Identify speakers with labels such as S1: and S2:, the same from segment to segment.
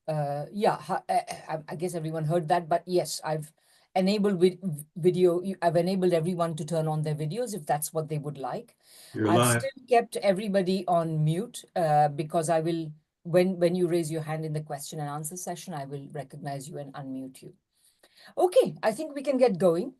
S1: I guess everyone heard that, but yes, I've enabled video. I've enabled everyone to turn on their videos if that's what they would like.
S2: You're
S1: I've
S2: live.
S1: still kept everybody on mute because I will, when you raise your hand in the question and answer session, I will recognize you and unmute you. Okay, I think we can get going.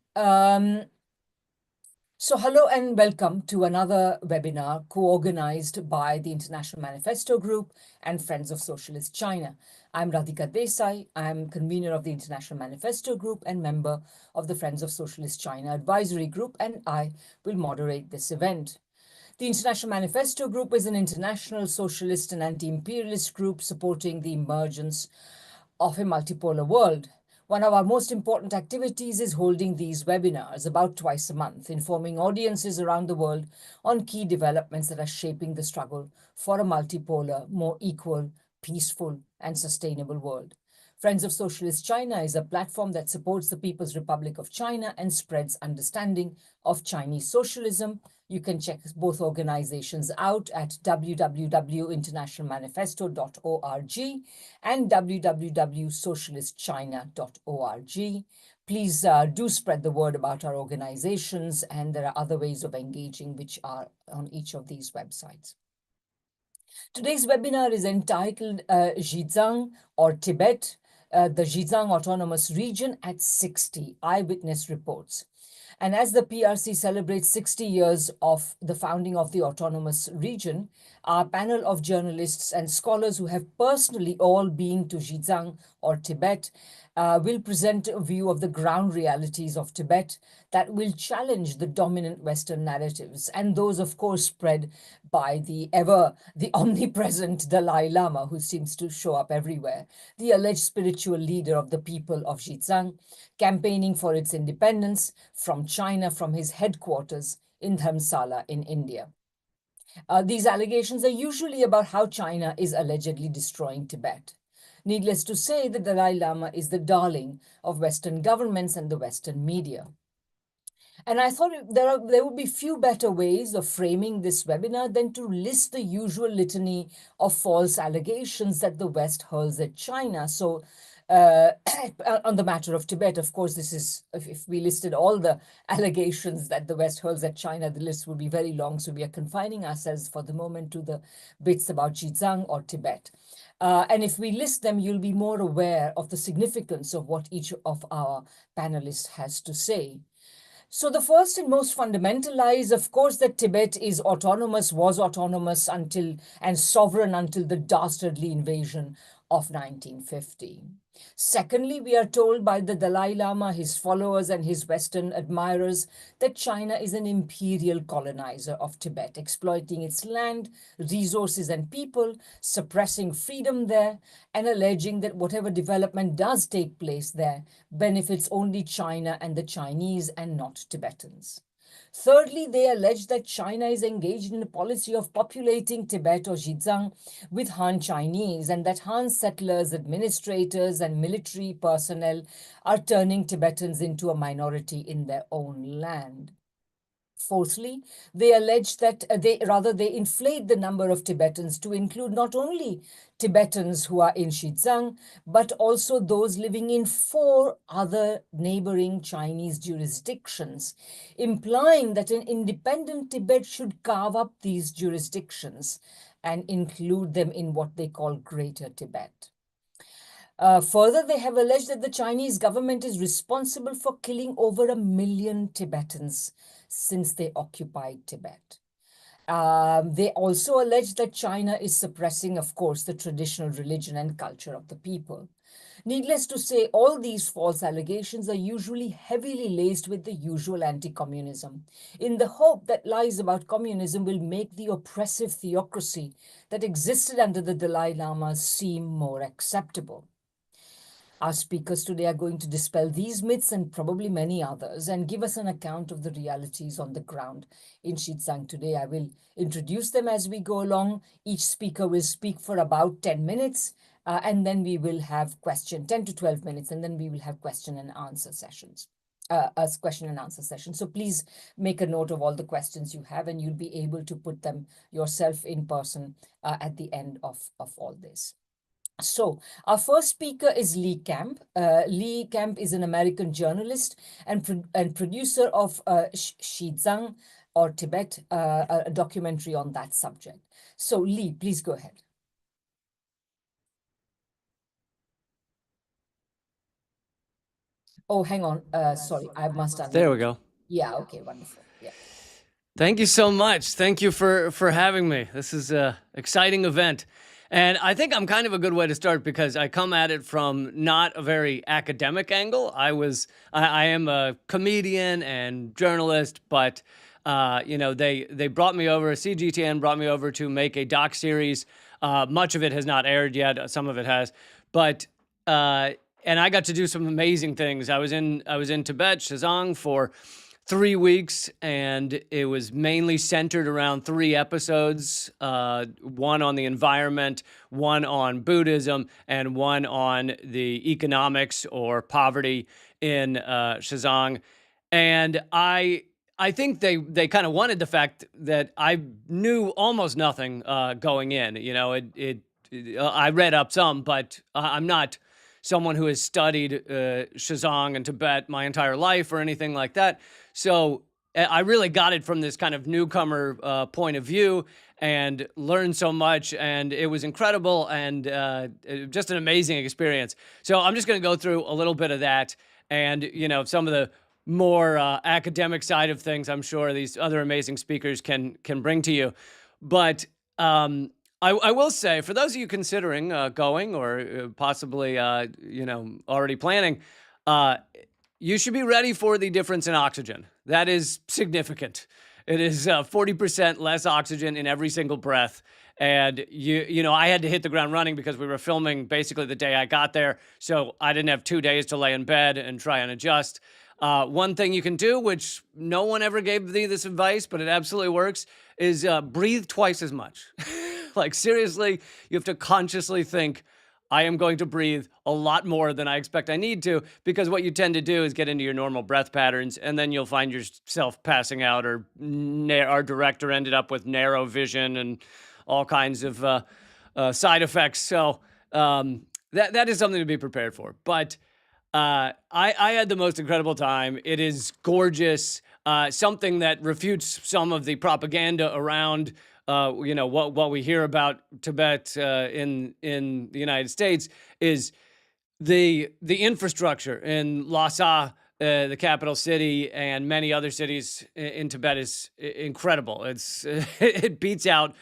S1: So hello and welcome to another webinar co-organized by the International Manifesto Group and Friends of Socialist China. I'm Radhika Desai. I'm convener of the International Manifesto Group and member of the Friends of Socialist China Advisory Group, and I will moderate this event. The International Manifesto Group is an international socialist and anti-imperialist group supporting the emergence of a multipolar world. One of our most important activities is holding these webinars about twice a month, informing audiences around the world on key developments that are shaping the struggle for a multipolar, more equal, peaceful, and sustainable world. Friends of Socialist China is a platform that supports the People's Republic of China and spreads understanding of Chinese socialism. You can check both organizations out at www.internationalmanifesto.org and www.socialistchina.org. Please do spread the word about our organizations, and there are other ways of engaging which are on each of these websites. Today's webinar is entitled Xizang or Tibet, the Xizang Autonomous Region at 60, Eyewitness Reports. And as the PRC celebrates 60 years of the founding of the autonomous region, our panel of journalists and scholars who have personally all been to Xizang or Tibet will present a view of the ground realities of Tibet that will challenge the dominant Western narratives and those, of course, spread by the omnipresent Dalai Lama, who seems to show up everywhere, the alleged spiritual leader of the people of Xizang, campaigning for its independence from China from his headquarters in Dharamsala in India. These allegations are usually about how China is allegedly destroying Tibet. Needless to say, the Dalai Lama is the darling of Western governments and the Western media. And I thought there would be few better ways of framing this webinar than to list the usual litany of false allegations that the West hurls at China. So on the matter of Tibet, of course, this is, if we listed all the allegations that the West hurls at China, the list would be very long. So we are confining ourselves for the moment to the bits about Xizang or Tibet. And if we list them, you'll be more aware of the significance of what each of our panelists has to say. So the first and most fundamental lie is, of course, that Tibet was autonomous until and sovereign until the dastardly invasion of 1950. Secondly, we are told by the Dalai Lama, his followers, and his Western admirers that China is an imperial colonizer of Tibet, exploiting its land, resources, and people, suppressing freedom there, and alleging that whatever development does take place there benefits only China and the Chinese and not Tibetans. Thirdly, they allege that China is engaged in a policy of populating Tibet or Xizang with Han Chinese, and that Han settlers, administrators, and military personnel are turning Tibetans into a minority in their own land. Fourthly, they allege that they inflate the number of Tibetans to include not only Tibetans who are in Xizang, but also those living in 4 other neighboring Chinese jurisdictions, implying that an independent Tibet should carve up these jurisdictions and include them in what they call Greater Tibet. Further, they have alleged that the Chinese government is responsible for killing over 1 million Tibetans since they occupied Tibet. They also allege that China is suppressing, of course, the traditional religion and culture of the people. Needless to say, all these false allegations are usually heavily laced with the usual anti-communism, in the hope that lies about communism will make the oppressive theocracy that existed under the Dalai Lama seem more acceptable. Our speakers today are going to dispel these myths and probably many others and give us an account of the realities on the ground in Xizang today. I will introduce them as we go along. Each speaker will speak for about 10 minutes and then we will have 10 to 12 minutes, and then we will have question and answer sessions. So please make a note of all the questions you have, and you'll be able to put them yourself in person at the end of all this. So our first speaker is Lee Camp. Lee Camp is an American journalist and producer of Xizang or Tibet, a documentary on that subject. So Lee, please go ahead. Oh, hang on. Sorry, I must unmute.
S2: There we go.
S1: Yeah, okay, wonderful. Yeah.
S2: Thank you so much. Thank you for having me. This is an exciting event. And I think I'm kind of a good way to start because I come at it from not a very academic angle. I am a comedian and journalist, but they brought me over, CGTN brought me over to make a doc series. Much of it has not aired yet. Some of it has, but and I got to do some amazing things. I was in Tibet, Xizang for 3 weeks, and it was mainly centered around 3 episodes, one on the environment, one on Buddhism, and one on the economics or poverty in Xizang. And I think they kind of wanted the fact that I knew almost nothing going in. You know, I read up some, but I'm not someone who has studied Xizang and Tibet my entire life or anything like that. So I really got it from this kind of newcomer point of view and learned so much, and it was incredible and just an amazing experience. So I'm just going to go through a little bit of that, and some of the more academic side of things, I'm sure these other amazing speakers can bring to you. But I will say, for those of you considering going or possibly already planning, you should be ready for the difference in oxygen. That is significant. It is 40% less oxygen in every single breath. And I had to hit the ground running because we were filming basically the day I got there. So I didn't have 2 days to lay in bed and try and adjust. One thing you can do, which no one ever gave me this advice, but it absolutely works, is breathe twice as much. Like, seriously, you have to consciously think, I am going to breathe a lot more than I expect I need to, because what you tend to do is get into your normal breath patterns, and then you'll find yourself passing out, or our director ended up with narrow vision and all kinds of side effects. So that is something to be prepared for. But I had the most incredible time. It is gorgeous. Something that refutes some of the propaganda around what we hear about Tibet in the United States is the infrastructure in Lhasa, the capital city, and many other cities in Tibet is incredible. It beats out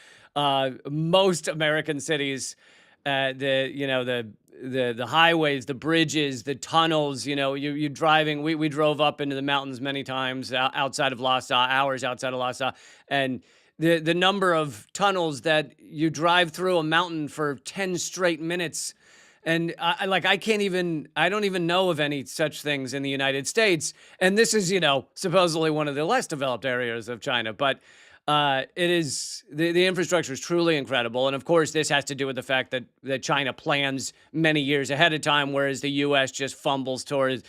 S2: most American cities. The highways, the bridges, the tunnels. You're driving. We drove up into the mountains many times outside of Lhasa, hours outside of Lhasa, and the number of tunnels that you drive through a mountain for 10 straight minutes. And I don't even know of any such things in the United States. And this is, supposedly one of the less developed areas of China. But it is, the infrastructure is truly incredible. And of course, this has to do with the fact that China plans many years ahead of time, whereas the US just stumbles towards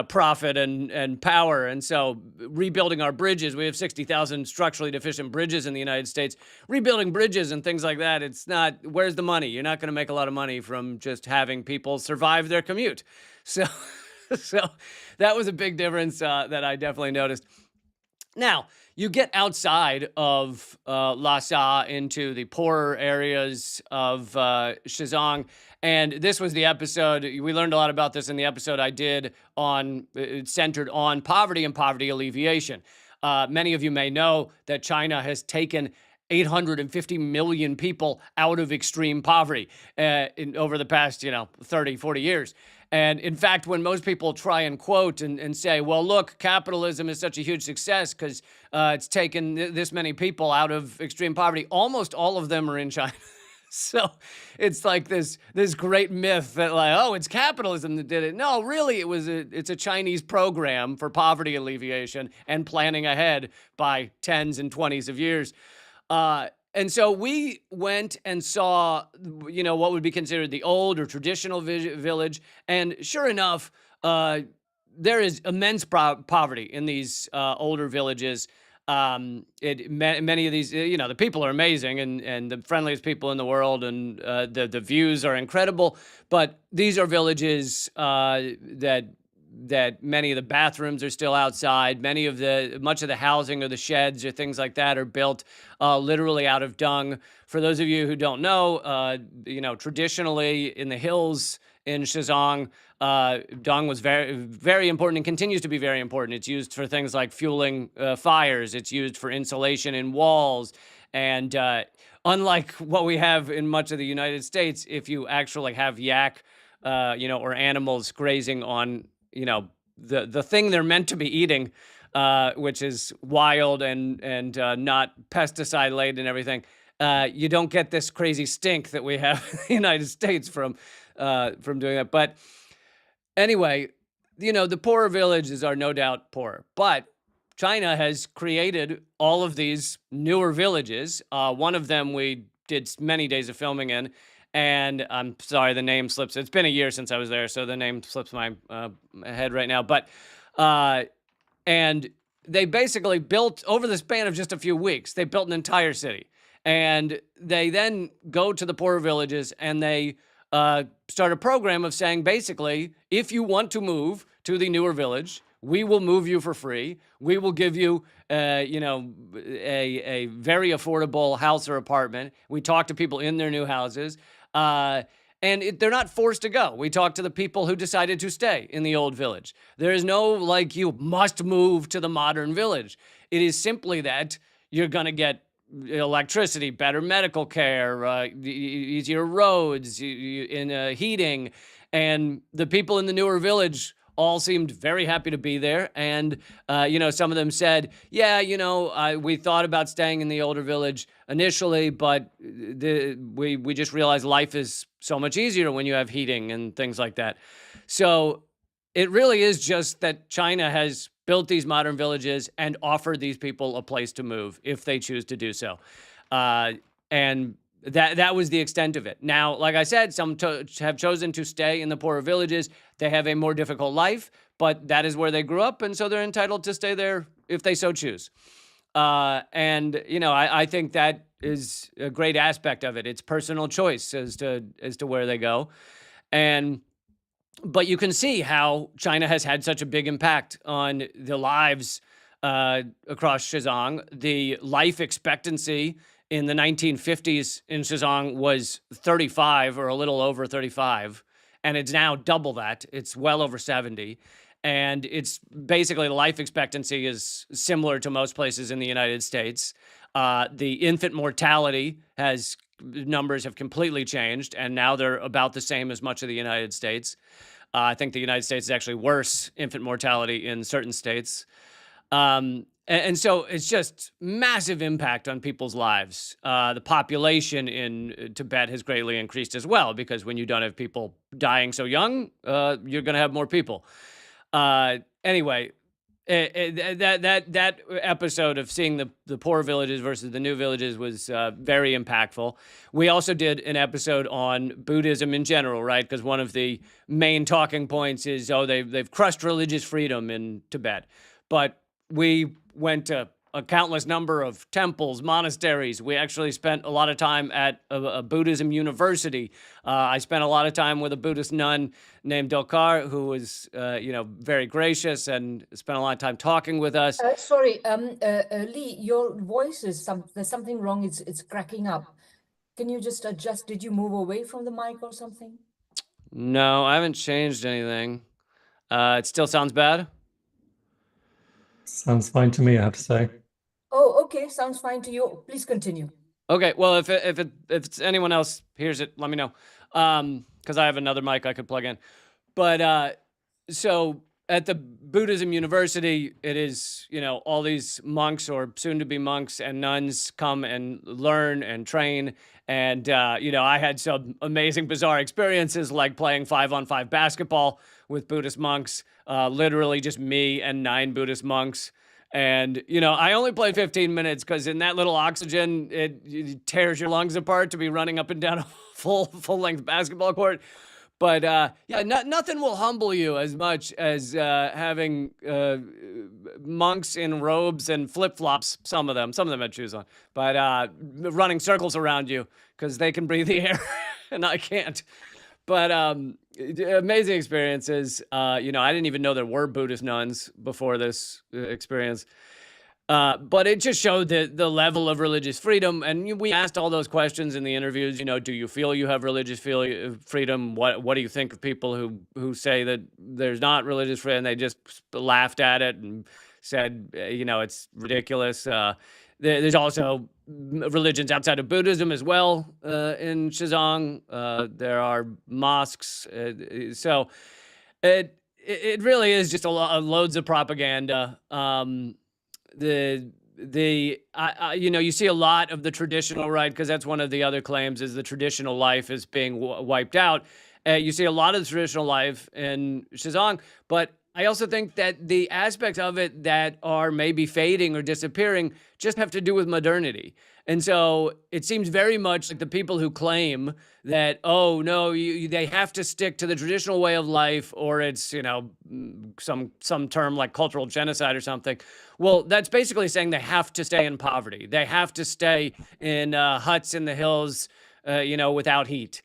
S2: profit and power. And so rebuilding our bridges, we have 60,000 structurally deficient bridges in the United States. Rebuilding bridges and things like that, it's not, where's the money? You're not going to make a lot of money from just having people survive their commute. So, so that was a big difference that I definitely noticed. Now, you get outside of Lhasa into the poorer areas of Xizang, and this was the episode. We learned a lot about this in the episode I did centered on poverty and poverty alleviation. Many of you may know that China has taken 850 million people out of extreme poverty over the past, 30, 40 years. And in fact, when most people try and quote and say, well, look, capitalism is such a huge success because it's taken this many people out of extreme poverty, almost all of them are in China. So it's like this great myth that it's capitalism that did it. No, really, it's a Chinese program for poverty alleviation and planning ahead by 10s and 20s of years. And so we went and saw, what would be considered the old or traditional village. And sure enough, there is immense poverty in these older villages. Many of these, the people are amazing and the friendliest people in the world, and the views are incredible. But these are villages that many of the bathrooms are still outside. Much of the housing or the sheds or things like that are built literally out of dung. For those of you who don't know, traditionally in the hills in Xizang, dung was very, very important and continues to be very important. It's used for things like fueling fires. It's used for insulation in walls. And unlike what we have in much of the United States, if you actually have yak, or animals grazing on, the thing they're meant to be eating, which is wild and not pesticide laden and everything, you don't get this crazy stink that we have in the United States from doing that. But anyway, the poorer villages are no doubt poorer, but China has created all of these newer villages. One of them we did many days of filming in, and I'm sorry, the name slips. It's been a year since I was there, so the name slips my head right now. But and they basically built, over the span of just a few weeks, they built an entire city. And they then go to the poorer villages and they start a program of saying, basically, if you want to move to the newer village, we will move you for free. We will give you, a very affordable house or apartment. We talk to people in their new houses. They're not forced to go. We talk to the people who decided to stay in the old village. There is no, you must move to the modern village. It is simply that you're going to get electricity, better medical care, easier roads, heating. And the people in the newer village all seemed very happy to be there. And, some of them said, yeah, we thought about staying in the older village initially, but we just realized life is so much easier when you have heating and things like that. So it really is just that China has built these modern villages and offered these people a place to move if they choose to do so. And that was the extent of it. Now, like I said, some have chosen to stay in the poorer villages. They have a more difficult life, but that is where they grew up, and so they're entitled to stay there if they so choose. I think that is a great aspect of it. It's personal choice as to where they go. But you can see how China has had such a big impact on the lives across Xizang. The life expectancy in the 1950s in Xizang was 35 or a little over 35, and it's now double that. It's well over 70. And it's basically the life expectancy is similar to most places in the United States. The infant mortality numbers have completely changed, and now they're about the same as much of the United States. I think the United States is actually worse infant mortality in certain states. And so it's just massive impact on people's lives. The population in Tibet has greatly increased as well, because when you don't have people dying so young, you're going to have more people. Anyway, that episode of seeing the poor villages versus the new villages was very impactful. We also did an episode on Buddhism in general, right? Because one of the main talking points is, they've crushed religious freedom in Tibet. But we went to a countless number of temples, monasteries. We actually spent a lot of time at a Buddhism university. I spent a lot of time with a Buddhist nun named Dokar, who was, very gracious and spent a lot of time talking with us.
S1: Sorry, Lee, your voice there's something wrong. It's cracking up. Can you just adjust? Did you move away from the mic or something?
S2: No, I haven't changed anything. It still sounds bad?
S3: Sounds fine to me, I have to say.
S1: Oh, okay. Sounds fine to you. Please continue.
S2: Okay. Well, if it's anyone else hears it, let me know. Because I have another mic I could plug in. But so at the Buddhism University, it is, all these monks or soon-to-be monks and nuns come and learn and train. And, I had some amazing, bizarre experiences, like playing 5-on-5 basketball with Buddhist monks, literally just me and 9 Buddhist monks. And, I only played 15 minutes because in that little oxygen, it tears your lungs apart to be running up and down a full-length basketball court. But yeah, nothing will humble you as much as having monks in robes and flip-flops, some of them had shoes on, but running circles around you because they can breathe the air and I can't. But amazing experiences. I didn't even know there were Buddhist nuns before this experience. But it just showed the level of religious freedom. And we asked all those questions in the interviews. Do you feel you have religious freedom? What do you think of people who say that there's not religious freedom? And they just laughed at it and said, it's ridiculous. There's also religions outside of Buddhism as well in Xizang. There are mosques. So it really is just loads of propaganda. You see a lot of the traditional right, because that's one of the other claims, is the traditional life is being wiped out. You see a lot of the traditional life in Xizang, but I also think that the aspects of it that are maybe fading or disappearing just have to do with modernity. And so it seems very much like the people who claim that, oh, no, they have to stick to the traditional way of life, or it's, some term like cultural genocide or something. Well, that's basically saying they have to stay in poverty. They have to stay in huts in the hills, without heat.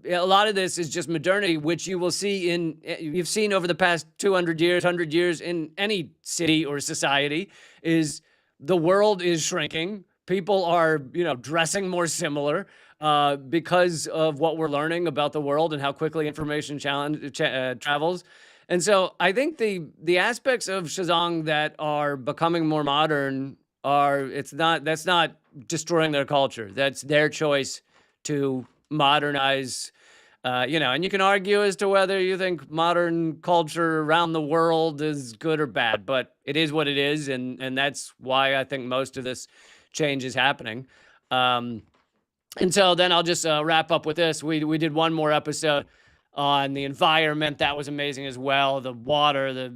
S2: A lot of this is just modernity, which you've seen over the past 200 years, 100 years in any city or society, is the world is shrinking. People are, dressing more similar because of what we're learning about the world and how quickly information travels. And so I think the aspects of Xizang that are becoming more modern that's not destroying their culture. That's their choice to modernize, and you can argue as to whether you think modern culture around the world is good or bad, but it is what it is, and that's why I think most of this change is happening. And so then I'll just wrap up with this. We did one more episode on the environment. That was amazing as well. The water,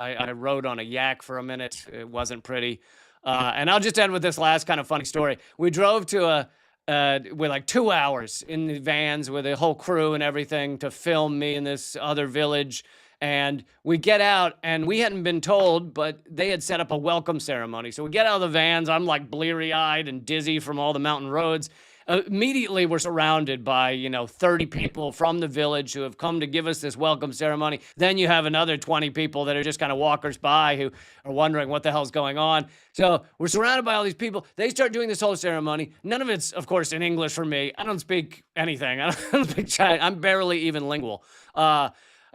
S2: I rode on a yak for a minute. It wasn't pretty. And I'll just end with this last kind of funny story. We drove to with like 2 hours in the vans with a whole crew and everything to film me in this other village. And we get out, and we hadn't been told, but they had set up a welcome ceremony. So we get out of the vans. I'm like bleary-eyed and dizzy from all the mountain roads. Immediately, we're surrounded by, 30 people from the village who have come to give us this welcome ceremony. Then you have another 20 people that are just kind of walkers by who are wondering what the hell's going on. So we're surrounded by all these people. They start doing this whole ceremony. None of it's, of course, in English for me. I don't speak anything. I don't speak Chinese. I'm barely even lingual.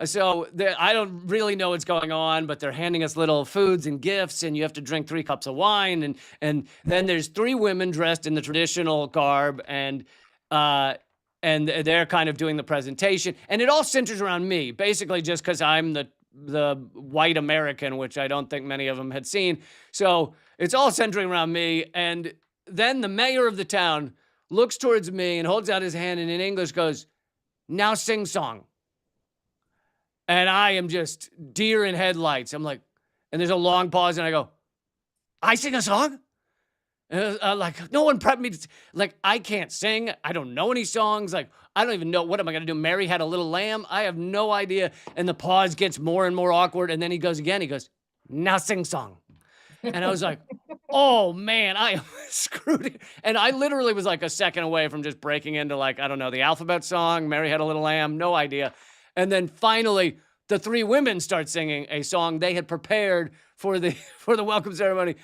S2: So I don't really know what's going on, but they're handing us little foods and gifts, and you have to drink 3 cups of wine. And then there's 3 women dressed in the traditional garb, and they're kind of doing the presentation. And it all centers around me, basically just because I'm the white American, which I don't think many of them had seen. So it's all centering around me. And then the mayor of the town looks towards me and holds out his hand and in English goes, "Now sing song." And I am just deer in headlights. I'm like, and there's a long pause, and I go, "I sing a song?" And like, no one prepped me. Like, I can't sing. I don't know any songs. Like, I don't even know. What am I going to do? Mary Had a Little Lamb? I have no idea. And the pause gets more and more awkward. And then he goes again. He goes, "Now sing song." And I was like, oh, man, I am screwed. And I literally was like a second away from just breaking into, like, I don't know, the alphabet song, Mary Had a Little Lamb, no idea. And then finally, the 3 women start singing a song they had prepared for the welcome ceremony.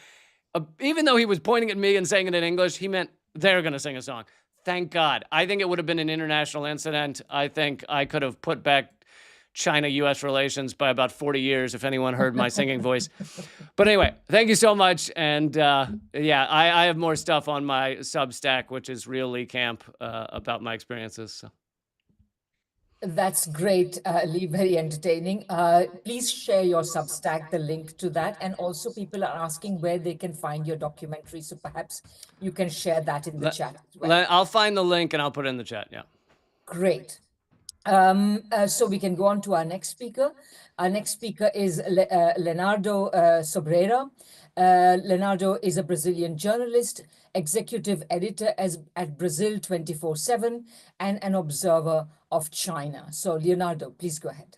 S2: Even though he was pointing at me and saying it in English, he meant they're going to sing a song. Thank God. I think it would have been an international incident. I think I could have put back China-U.S. relations by about 40 years if anyone heard my singing voice. But anyway, thank you so much. And I have more stuff on my Substack, which is Real Lee Camp, about my experiences. So.
S1: That's great, Lee, very entertaining. Please share your Substack, the link to that. And also people are asking where they can find your documentary. So perhaps you can share that in the chat as well.
S2: I'll find the link and I'll put it in the chat, yeah.
S1: Great. So we can go on to our next speaker. Our next speaker is Leonardo Sobreira. Leonardo is a Brazilian journalist, executive editor at Brazil 24/7, and an observer of China. So, Leonardo, please go ahead.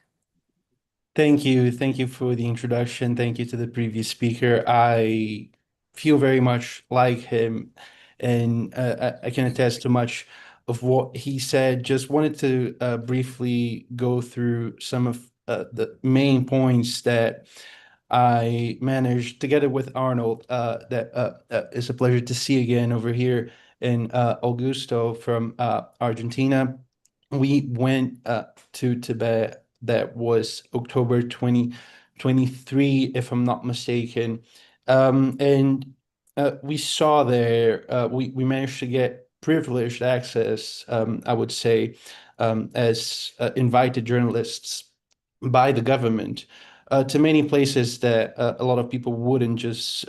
S3: Thank you. Thank you for the introduction. Thank you to the previous speaker. I feel very much like him, and I can attest to much of what he said. Just wanted to briefly go through some of the main points that I managed together with Arnold. That is a pleasure to see again over here in Augusto from Argentina. We went to Tibet. That was October 2023, if I'm not mistaken. And we saw there, we managed to get privileged access, I would say, as invited journalists by the government to many places that a lot of people wouldn't just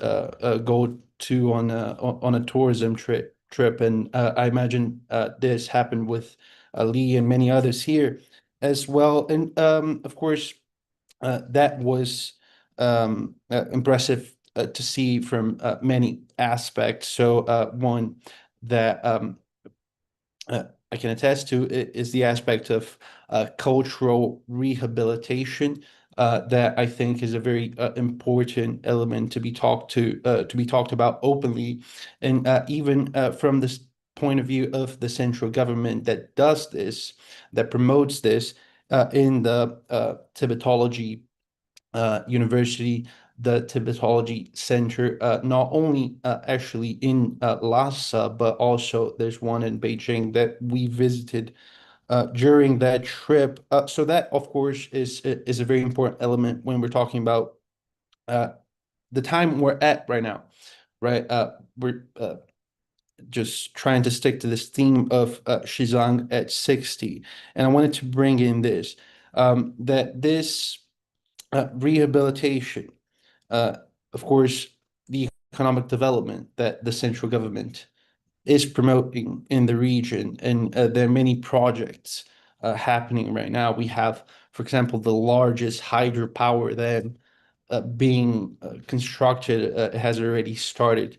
S3: go to on a tourism trip. And I imagine this happened with Lee and many others here as well. And of course, that was impressive to see from many aspects. So one that I can attest to is the aspect of cultural rehabilitation that I think is a very important element to be talked about openly, and even from this point of view of the central government that does this, that promotes this in the Tibetology University, the Tibetology Center, not only actually in Lhasa, but also there's one in Beijing that we visited during that trip. So that, of course, is a very important element when we're talking about uh, the time we're at right now, right? We're just trying to stick to this theme of Xizang at 60. And I wanted to bring in this, that this rehabilitation, uh, of course, the economic development that the central government is promoting in the region, and there are many projects happening right now. We have, for example, the largest hydropower dam being constructed has already started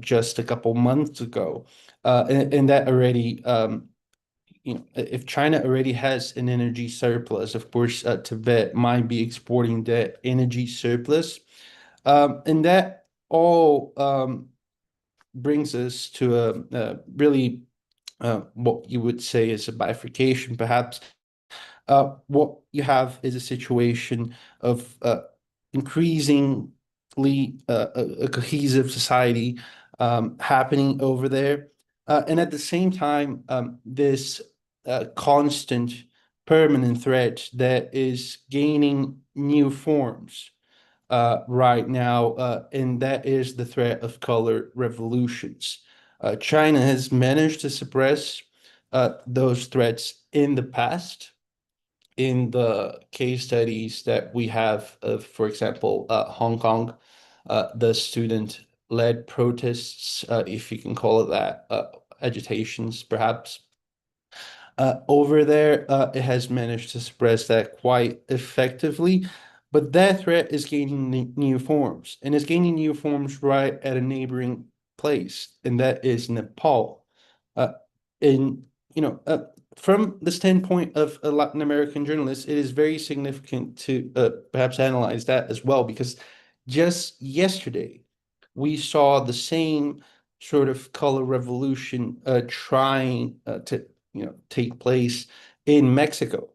S3: just a couple months ago, and that already if China already has an energy surplus, of course, Tibet might be exporting that energy surplus. And that all brings us to really what you would say is a bifurcation, perhaps. What you have is a situation of increasingly a cohesive society happening over there. And at the same time, this constant, permanent threat that is gaining new forms right now, and that is the threat of color revolutions. China has managed to suppress those threats in the past in the case studies that we have of, for example, Hong Kong, the student-led protests, if you can call it that, agitations, perhaps. Over there, it has managed to suppress that quite effectively, but that threat is gaining new forms, and it's gaining new forms right at a neighboring place, and that is Nepal. Uh, and from the standpoint of a Latin American journalist, it is very significant to perhaps analyze that as well, because just yesterday we saw the same sort of color revolution trying to take place in Mexico.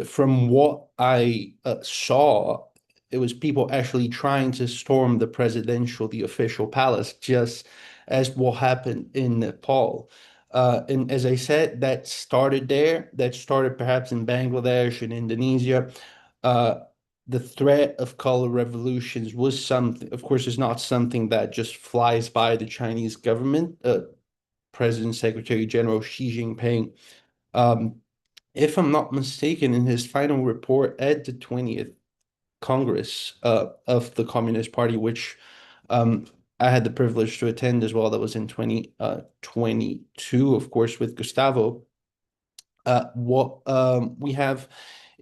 S3: From what I saw, it was people actually trying to storm the official palace, just as what happened in Nepal. And as I said, that started there. That started perhaps in Bangladesh and Indonesia. Uh, the threat of color revolutions was something, of course, is not something that just flies by the Chinese government. President Secretary General Xi Jinping, um, if I'm not mistaken, in his final report at the 20th Congress of the Communist Party, which I had the privilege to attend as well, that was in 2022, of course, with Gustavo. What we have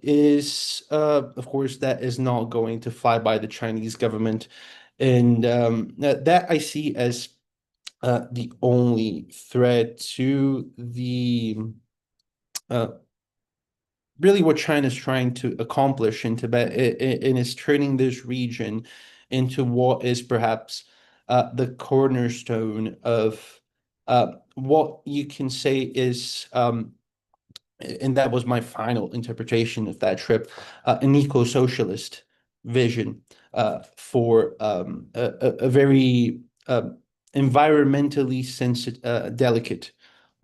S3: is, of course, that is not going to fly by the Chinese government. And that I see as the only threat to the really what China's trying to accomplish in Tibet, and is turning this region into what is perhaps the cornerstone of what you can say is, and that was my final interpretation of that trip, an eco-socialist vision for a very environmentally sensitive, delicate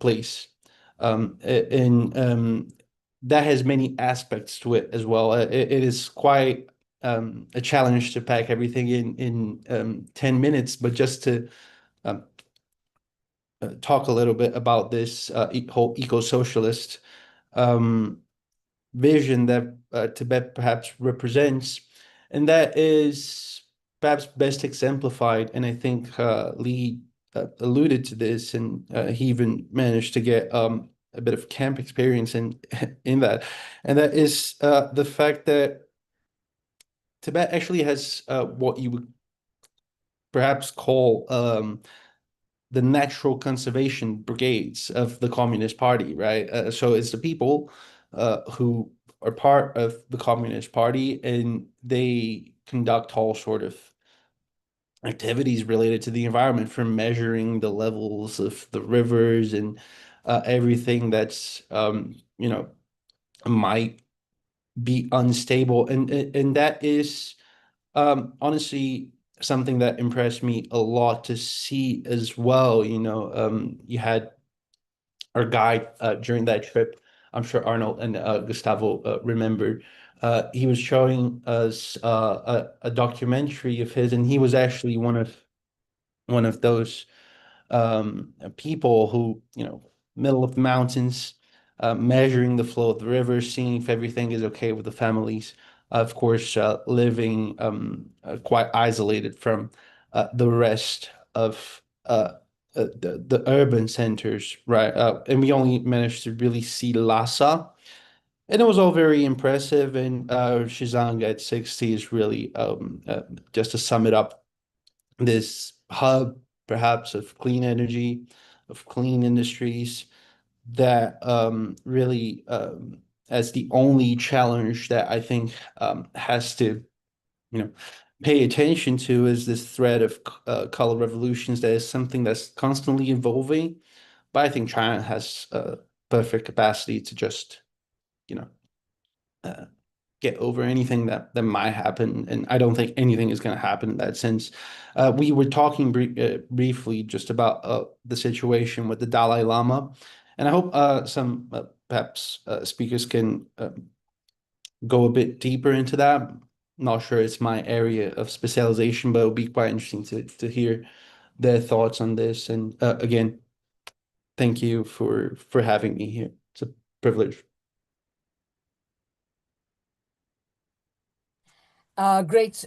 S3: place. And that has many aspects to it as well. It is quite a challenge to pack everything in 10 minutes, but just to um, talk a little bit about this whole eco-socialist um, vision that Tibet perhaps represents, and that is perhaps best exemplified. And I think Lee alluded to this, and he even managed to get a bit of camp experience in in that, and that is the fact that Tibet actually has what you would perhaps call the natural conservation brigades of the Communist Party, right? So it's the people who are part of the Communist Party, and they conduct all sort of activities related to the environment, from measuring the levels of the rivers and everything that's might be unstable, and that is honestly something that impressed me a lot to see as well. You had our guide during that trip. I'm sure Arnold and Gustavo remember. He was showing us a documentary of his, and he was actually one of those people who, middle of the mountains, measuring the flow of the river, seeing if everything is okay with the families. Of course, living quite isolated from the rest of the urban centers, right? And we only managed to really see Lhasa, and it was all very impressive. And Xizang at 60 is really, just to sum it up, this hub perhaps of clean energy, of clean industries, that really, as the only challenge that I think has to, you know, pay attention to, is this threat of color revolutions. That is something that's constantly evolving, but I think China has perfect capacity to just, you know, uh, get over anything that might happen, and I don't think anything is going to happen in that sense. We were talking briefly just about the situation with the Dalai Lama, and I hope some perhaps speakers can go a bit deeper into that. Not sure it's my area of specialization, but it would be quite interesting to hear their thoughts on this. And again, thank you for having me here. It's a privilege.
S1: Great.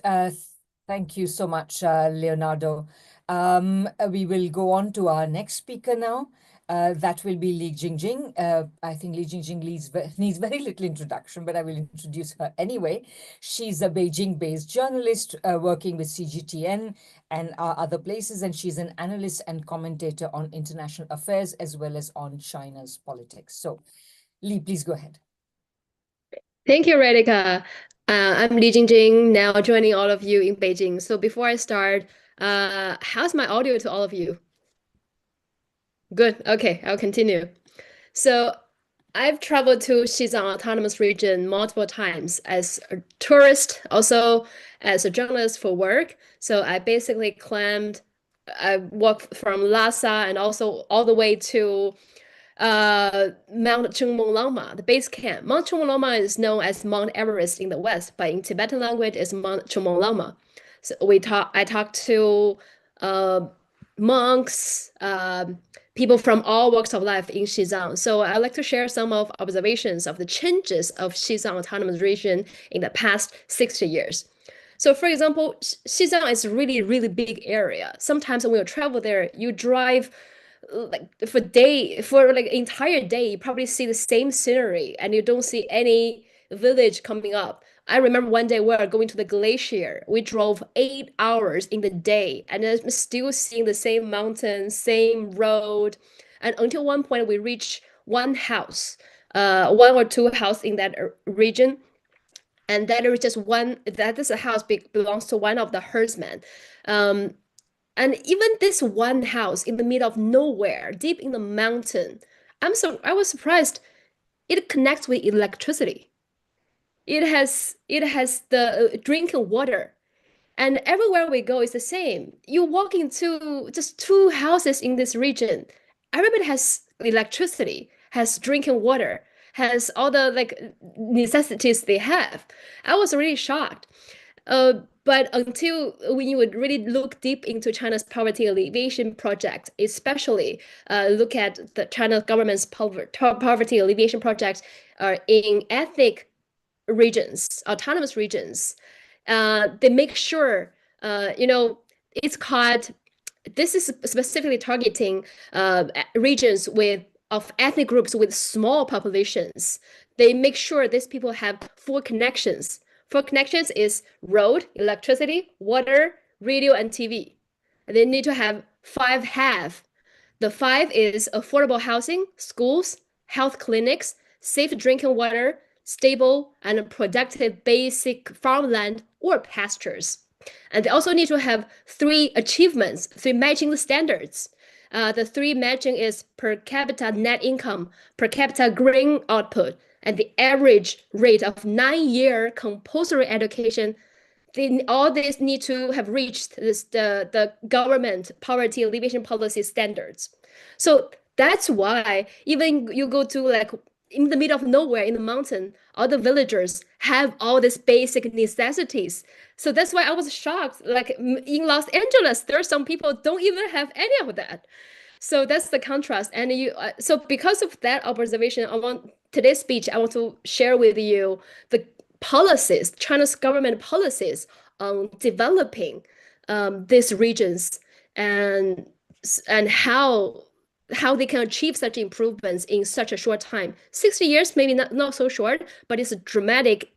S1: Thank you so much, Leonardo. We will go on to our next speaker now. That will be Li Jingjing. I think Li Jingjing needs very little introduction, but I will introduce her anyway. She's a Beijing-based journalist working with CGTN and other places, and she's an analyst and commentator on international affairs as well as on China's politics. So, Li, please go ahead.
S4: Thank you, Radhika. I'm Li Jingjing, now joining all of you in Beijing. So before I start, how's my audio to all of you? Good. Okay, I'll continue. So I've traveled to Xizang Autonomous Region multiple times as a tourist, also as a journalist for work. So I basically I walked from Lhasa and also all the way to Mount Chungmung the base camp. Mount Chungmung is known as Mount Everest in the West, but in Tibetan language, it's Mount Chungmung. So I talked to monks, people from all walks of life in Xizang. So I'd like to share some of observations of the changes of Xizang Autonomous Region in the past 60 years. So for example, Xizang is a really, really big area. Sometimes when you travel there, you drive like for like entire day, you probably see the same scenery and you don't see any village coming up. I remember one day we were going to the glacier. We drove 8 hours in the day, and I'm still seeing the same mountain, same road. And until one point, we reached one house, one or two house in that region. And that is just one, that is a house belongs to one of the herdsmen. And even this one house in the middle of nowhere, deep in the mountain, I was surprised. It connects with electricity. It has the drinking water, and everywhere we go is the same. You walk into just two houses in this region, everybody has electricity, has drinking water, has all the like necessities they have. I was really shocked. But until when you would really look deep into China's poverty alleviation project, especially look at the China government's poverty alleviation projects in ethnic regions, autonomous regions, they make sure, it's called, this is specifically targeting regions of ethnic groups with small populations. They make sure these people have full connections. Full connections is road, electricity, water, radio, and TV. They need to have five have. The five is affordable housing, schools, health clinics, safe drinking water, stable and productive basic farmland or pastures. And they also need to have three achievements, three matching standards. The three matching is per capita net income, per capita grain output, and the average rate of 9-year compulsory education. All these need to have reached the government poverty alleviation policy standards. So that's why even you go to like in the middle of nowhere in the mountain, all the villagers have all these basic necessities. So that's why I was shocked. Like in Los Angeles, there are some people don't even have any of that. So that's the contrast. And so because of that observation, today's speech, I want to share with you the policies, China's government policies on developing these regions and how they can achieve such improvements in such a short time. 60 years, maybe not so short, but it's dramatic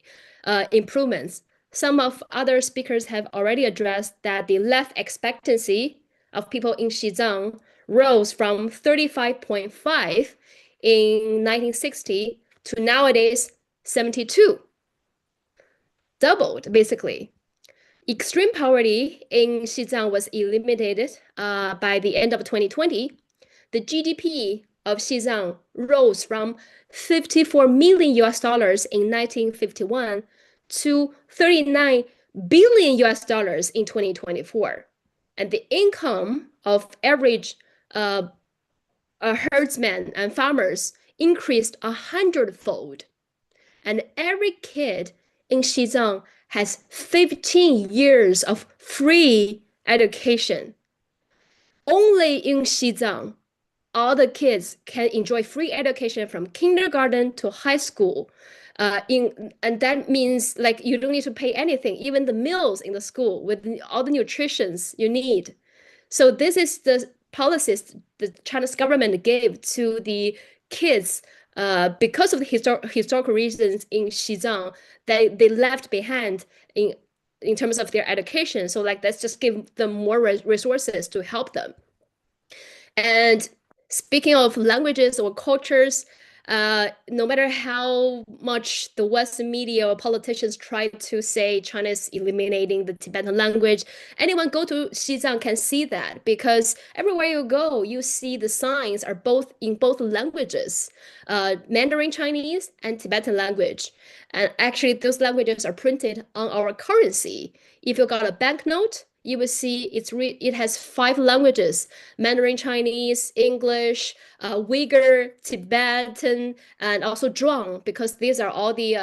S4: improvements. Some of other speakers have already addressed that the life expectancy of people in Xizang rose from 35.5 in 1960 to nowadays 72. Doubled, basically. Extreme poverty in Xizang was eliminated by the end of 2020. The GDP of Xizang rose from 54 million US dollars in 1951 to 39 billion US dollars in 2024. And the income of average herdsmen and farmers increased 100-fold. And every kid in Xizang has 15 years of free education. Only in Xizang, all the kids can enjoy free education from kindergarten to high school. And that means like you don't need to pay anything, even the meals in the school with all the nutritions you need. So this is the policies the Chinese government gave to the kids because of the historical reasons in Xizang that they left behind in terms of their education. So like let's just give them more resources to help them. And speaking of languages or cultures, no matter how much the Western media or politicians try to say China is eliminating the Tibetan language, anyone go to Xizang can see that because everywhere you go, you see the signs are in both languages, Mandarin Chinese and Tibetan language. And actually, those languages are printed on our currency. If you got a banknote, you will see it has 5 languages: Mandarin Chinese, English, Uyghur, Tibetan, and also Zhuang, because these are all the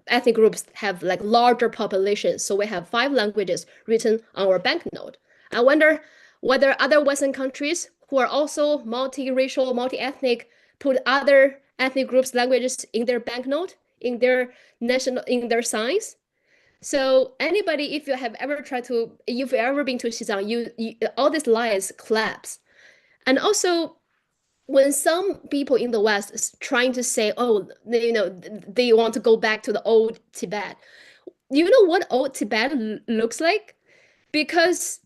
S4: ethnic groups have like larger populations. So we have 5 languages written on our banknote. I wonder whether other Western countries who are also multiracial, multi-ethnic, put other ethnic groups' languages in their banknote, in their signs. So anybody, if you have ever been to Xizang, you all these lines collapse. And also, when some people in the West is trying to say, oh, they want to go back to the old Tibet, you know what old Tibet looks like? Because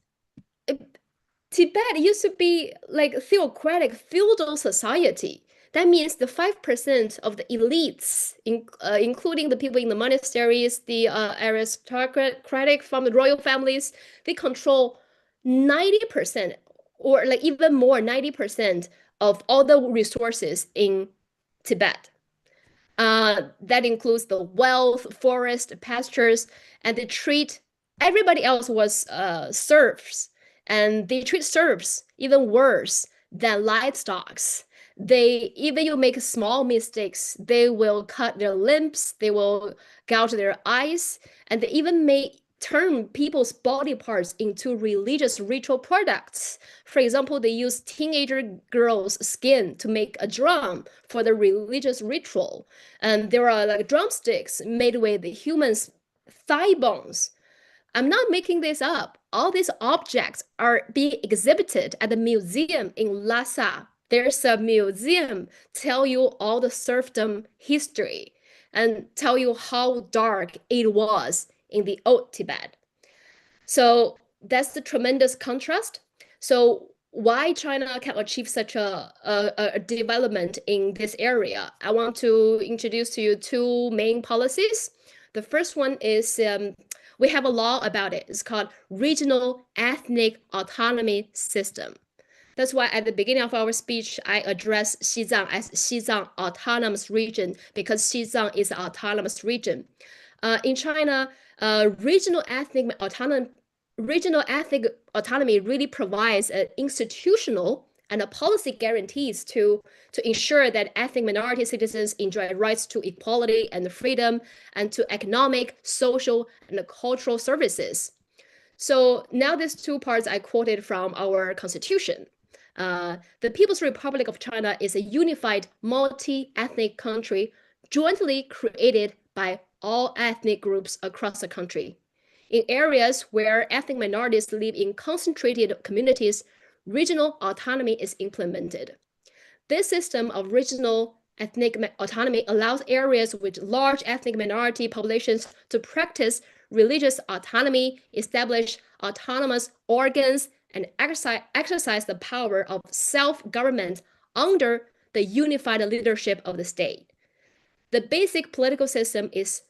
S4: Tibet used to be like theocratic feudal society. That means the 5% of the elites, including the people in the monasteries, the aristocratic from the royal families, they control 90%, or like even more, 90% of all the resources in Tibet. That includes the wealth, forest, pastures, and they treat everybody else was serfs, and they treat serfs even worse than livestock. They even you make small mistakes, they will cut their limbs, they will gouge their eyes, and they even may turn people's body parts into religious ritual products. For example, they use teenager girls' skin to make a drum for the religious ritual. And there are like drumsticks made with the human's thigh bones. I'm not making this up. All these objects are being exhibited at the museum in Lhasa. There's a museum tell you all the serfdom history and tell you how dark it was in the old Tibet. So that's the tremendous contrast. So why China can achieve such a development in this area? I want to introduce to you two main policies. The first one is we have a law about it. It's called Regional Ethnic Autonomy System. That's why at the beginning of our speech, I address Xizang as Xizang Autonomous Region, because Xizang is an autonomous region. In China, regional ethnic autonomy really provides an institutional and a policy guarantees to ensure that ethnic minority citizens enjoy rights to equality and freedom and to economic, social, and cultural services. So now these two parts I quoted from our constitution. The People's Republic of China is a unified multi-ethnic country jointly created by all ethnic groups across the country. In areas where ethnic minorities live in concentrated communities, regional autonomy is implemented. This system of regional ethnic autonomy allows areas with large ethnic minority populations to practice religious autonomy, establish autonomous organs, and exercise the power of self-government under the unified leadership of the state. The basic political system is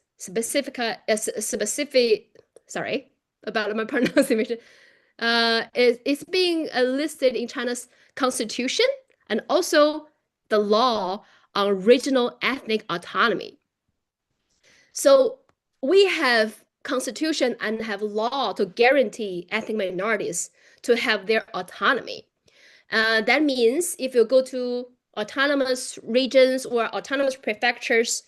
S4: sorry about my pronunciation. It's being listed in China's constitution and also the law on regional ethnic autonomy. So we have constitution and have law to guarantee ethnic minorities to have their autonomy. That means if you go to autonomous regions or autonomous prefectures,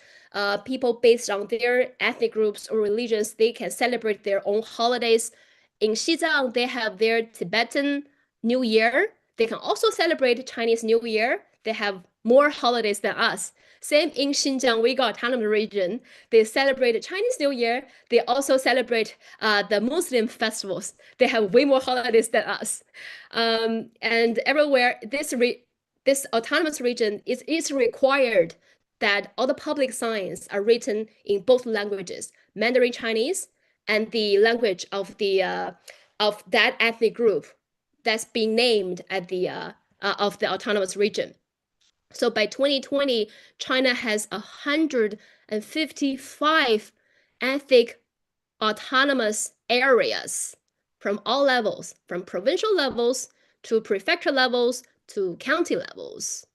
S4: people based on their ethnic groups or religions, they can celebrate their own holidays. In Xizang, they have their Tibetan New Year. They can also celebrate Chinese New Year. They have more holidays than us. Same in Xinjiang Uyghur Autonomous Region. They celebrate Chinese New Year. They also celebrate the Muslim festivals. They have way more holidays than us. And everywhere, this autonomous region is required that all the public signs are written in both languages, Mandarin Chinese and the language of that ethnic group that's being named at the of the autonomous region. So by 2020, China has 155 ethnic autonomous areas from all levels, from provincial levels to prefecture levels to county levels.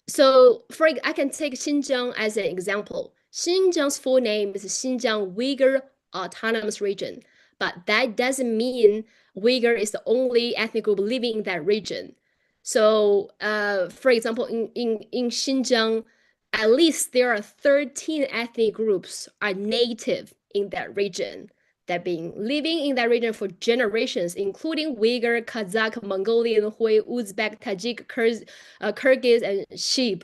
S4: So I can take Xinjiang as an example. Xinjiang's full name is Xinjiang Uyghur Autonomous Region, but that doesn't mean Uyghur is the only ethnic group living in that region. So, for example, in Xinjiang, at least there are 13 ethnic groups are native in that region that been living in that region for generations, including Uyghur, Kazakh, Mongolian, Hui, Uzbek, Tajik, Kyrgyz, and Shib.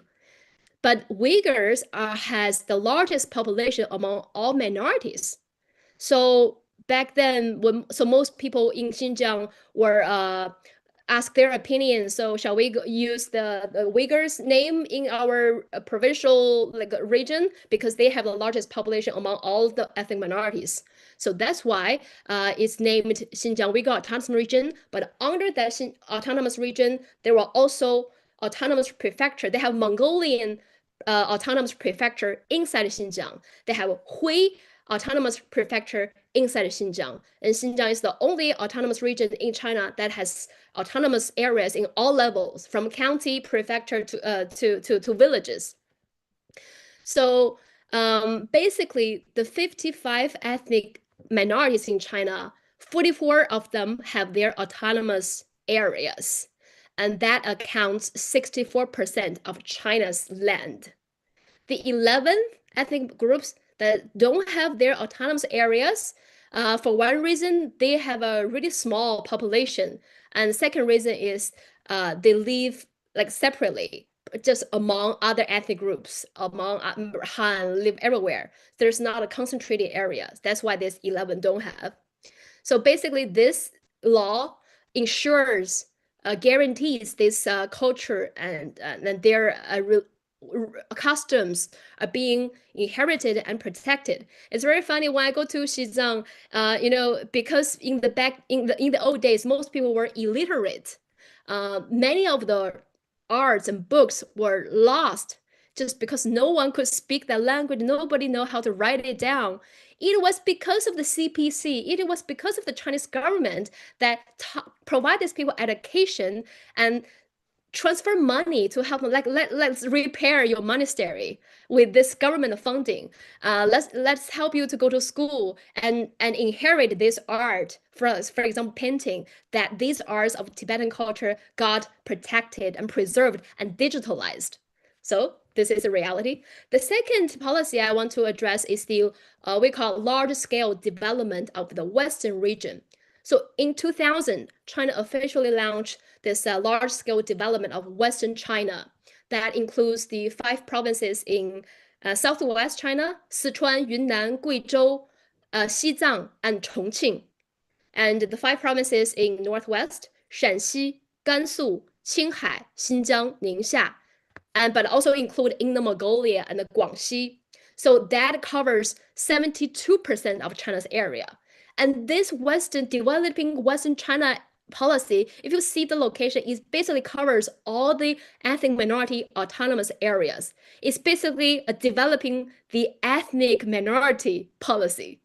S4: But Uyghurs has the largest population among all minorities. So back then, most people in Xinjiang were ask their opinion. So shall we use the Uyghurs name in our provincial region because they have the largest population among all the ethnic minorities. So that's why it's named Xinjiang Uyghur Autonomous Region. But under that autonomous region, there were also autonomous prefecture. They have Mongolian autonomous prefecture inside Xinjiang. They have Hui autonomous prefecture inside Xinjiang. And Xinjiang is the only autonomous region in China that has autonomous areas in all levels, from county, prefecture to villages. So basically, the 55 ethnic minorities in China, 44 of them have their autonomous areas, and that accounts 64% of China's land. The 11 ethnic groups that don't have their autonomous areas, for one reason, they have a really small population. And the second reason is they live like separately, just among other ethnic groups, among Han, live everywhere. There's not a concentrated area. That's why these 11 don't have. So basically, this law ensures, guarantees this culture and their customs are being inherited and protected. It's very funny when I go to Xizang, because in the old days, most people were illiterate. Many of the arts and books were lost just because no one could speak that language. Nobody know how to write it down. It was because of the CPC. It was because of the Chinese government that provide these people education and transfer money to help them. Like let's repair your monastery with this government funding. Let's help you to go to school and inherit this art. For example, painting. That these arts of Tibetan culture got protected and preserved and digitalized. So this is a reality. The second policy I want to address is the we call large-scale development of the Western region. So in 2000, China officially launched this large-scale development of Western China that includes the 5 provinces in southwest China: Sichuan, Yunnan, Guizhou, Xizang, and Chongqing, and the 5 provinces in northwest: Shanxi, Gansu, Qinghai, Xinjiang, Ningxia, but also include Inner Mongolia and Guangxi. So that covers 72% of China's area. And this developing Western China policy, if you see the location, it basically covers all the ethnic minority autonomous areas. It's basically developing the ethnic minority policy.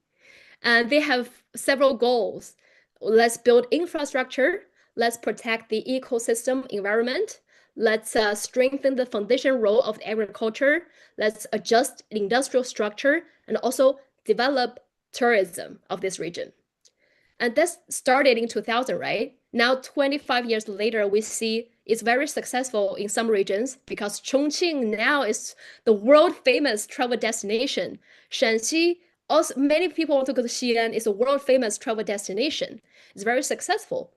S4: And they have several goals. Let's build infrastructure. Let's protect the ecosystem environment. Let's strengthen the foundation role of agriculture. Let's adjust the industrial structure and also develop tourism of this region. And that started in 2000, right? Now, 25 years later, we see it's very successful in some regions because Chongqing now is the world famous travel destination. Shanxi, also many people want to go to Xi'an, is a world famous travel destination. It's very successful.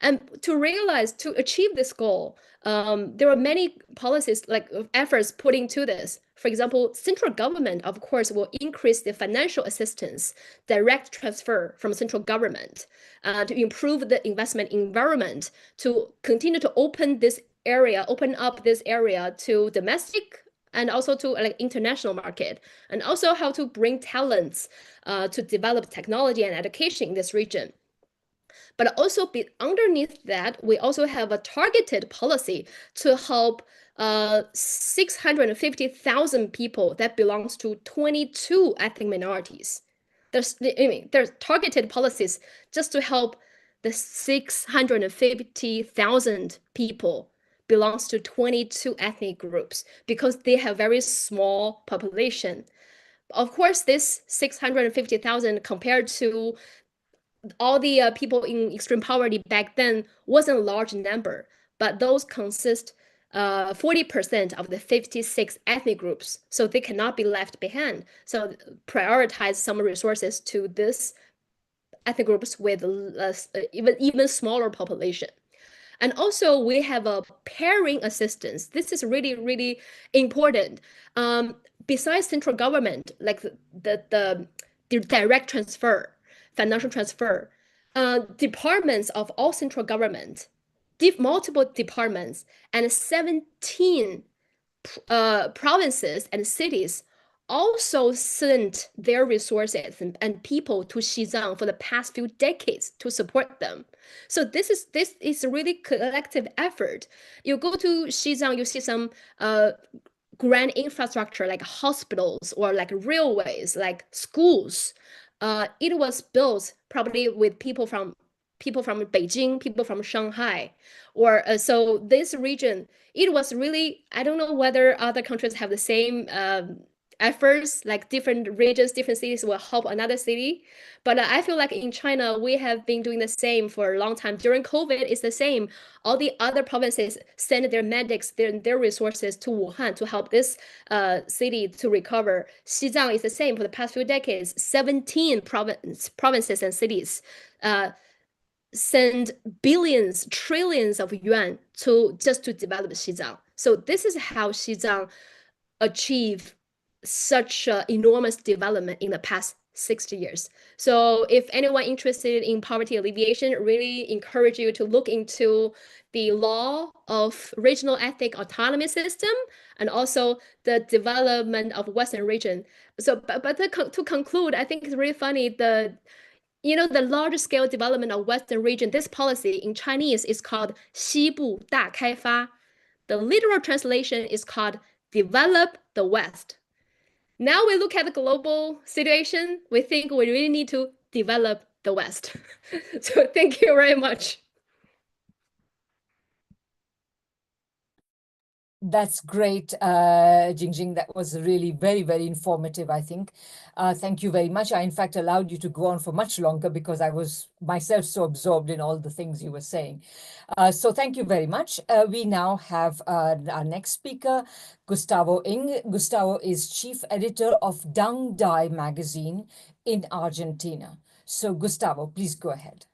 S4: And to achieve this goal, there are many policies, like efforts put into this. For example, central government, of course, will increase the financial assistance, direct transfer from central government to improve the investment environment, to continue to open up this area to domestic and also to international market, and also how to bring talents to develop technology and education in this region. But also underneath that, we also have a targeted policy to help 650,000 people that belongs to 22 ethnic minorities. There's targeted policies just to help the 650,000 people belongs to 22 ethnic groups because they have very small population. Of course, this 650,000 compared to all the people in extreme poverty back then wasn't a large number, but those consist 40% of the 56 ethnic groups, so they cannot be left behind. So prioritize some resources to this ethnic groups with even smaller population. And also we have a pairing assistance. This is really, really important. Besides central government, like the direct transfer, financial transfer, departments of all central government multiple departments and 17 provinces and cities also sent their resources and people to Xizang for the past few decades to support them. So this is a really collective effort. You go to Xizang, you see some grand infrastructure like hospitals or like railways, like schools. It was built probably with people from Beijing, people from Shanghai, or so this region. It was really, I don't know whether other countries have the same efforts, like different regions, different cities will help another city. But I feel like in China, we have been doing the same for a long time. During COVID, it's the same. All the other provinces send their medics, their resources to Wuhan to help this city to recover. Xizang is the same for the past few decades. 17 provinces and cities send billions, trillions of yuan to just to develop Xizang. So this is how Xizang achieve such enormous development in the past 60 years. So if anyone interested in poverty alleviation, really encourage you to look into the law of regional ethnic autonomy system and also the development of Western region. So, but to conclude, I think it's really funny, the large scale development of Western region, this policy in Chinese is called 西部大开发. The literal translation is called develop the West. Now we look at the global situation, we think we really need to develop the West. So thank you very much.
S1: That's great, Jingjing. That was really very, very informative, I think. Thank you very much. I, in fact, allowed you to go on for much longer because I was myself so absorbed in all the things you were saying. So thank you very much. We now have our next speaker, Gustavo Ing. Gustavo is chief editor of Dung Dai magazine in Argentina. So Gustavo, please go ahead.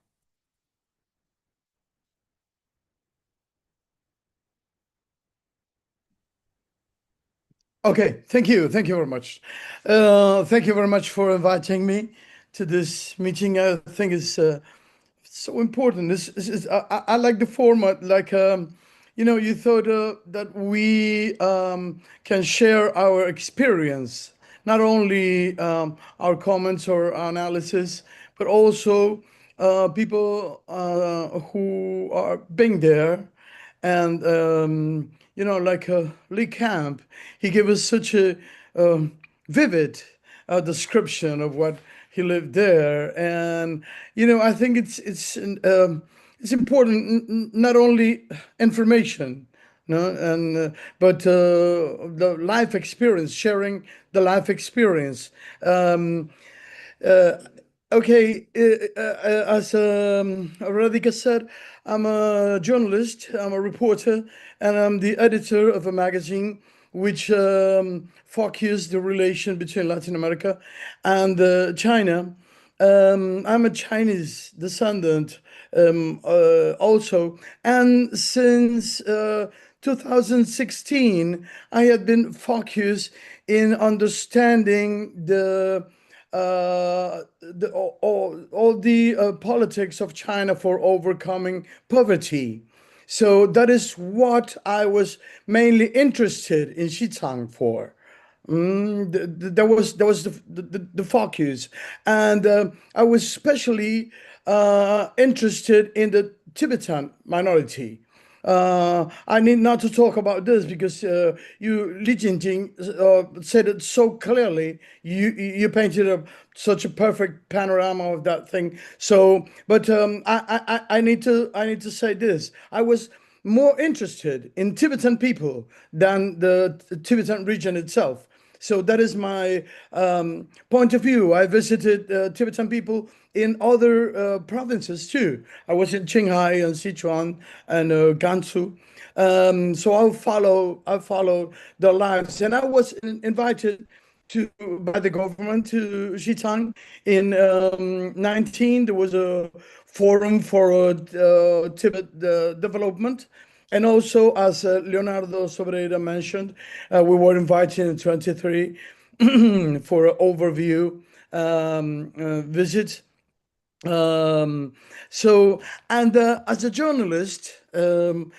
S5: Okay, thank you. Thank you very much. Thank you very much for inviting me to this meeting. I think it's so important. I like the format, like, you thought that we can share our experience, not only our comments or analysis, but also people who are being there. And like Lee Camp, he gave us such a vivid description of what he lived there, and I think it's important, not only information, no, and but the life experience, sharing the life experience. Okay, as Radhika said, I'm a journalist, I'm a reporter, and I'm the editor of a magazine which focuses the relation between Latin America and China. I'm a Chinese descendant also, and since 2016, I had been focused in understanding all the politics of China for overcoming poverty. So that is what I was mainly interested in Xizang for. That was the focus, and I was especially interested in the Tibetan minority. I need not to talk about this because you, Li Jingjing, said it so clearly. You painted such a perfect panorama of that thing. So, but I need to say this. I was more interested in Tibetan people than the Tibetan region itself. So that is my point of view. I visited Tibetan people in other provinces too. I was in Qinghai and Sichuan and Gansu. So I follow their lives, and I was invited by the government to Xizang in 19. There was a forum for Tibet development. And also, as Leonardo Sobrera mentioned, we were invited in 23 for an overview visit. Um, so, and as a journalist, you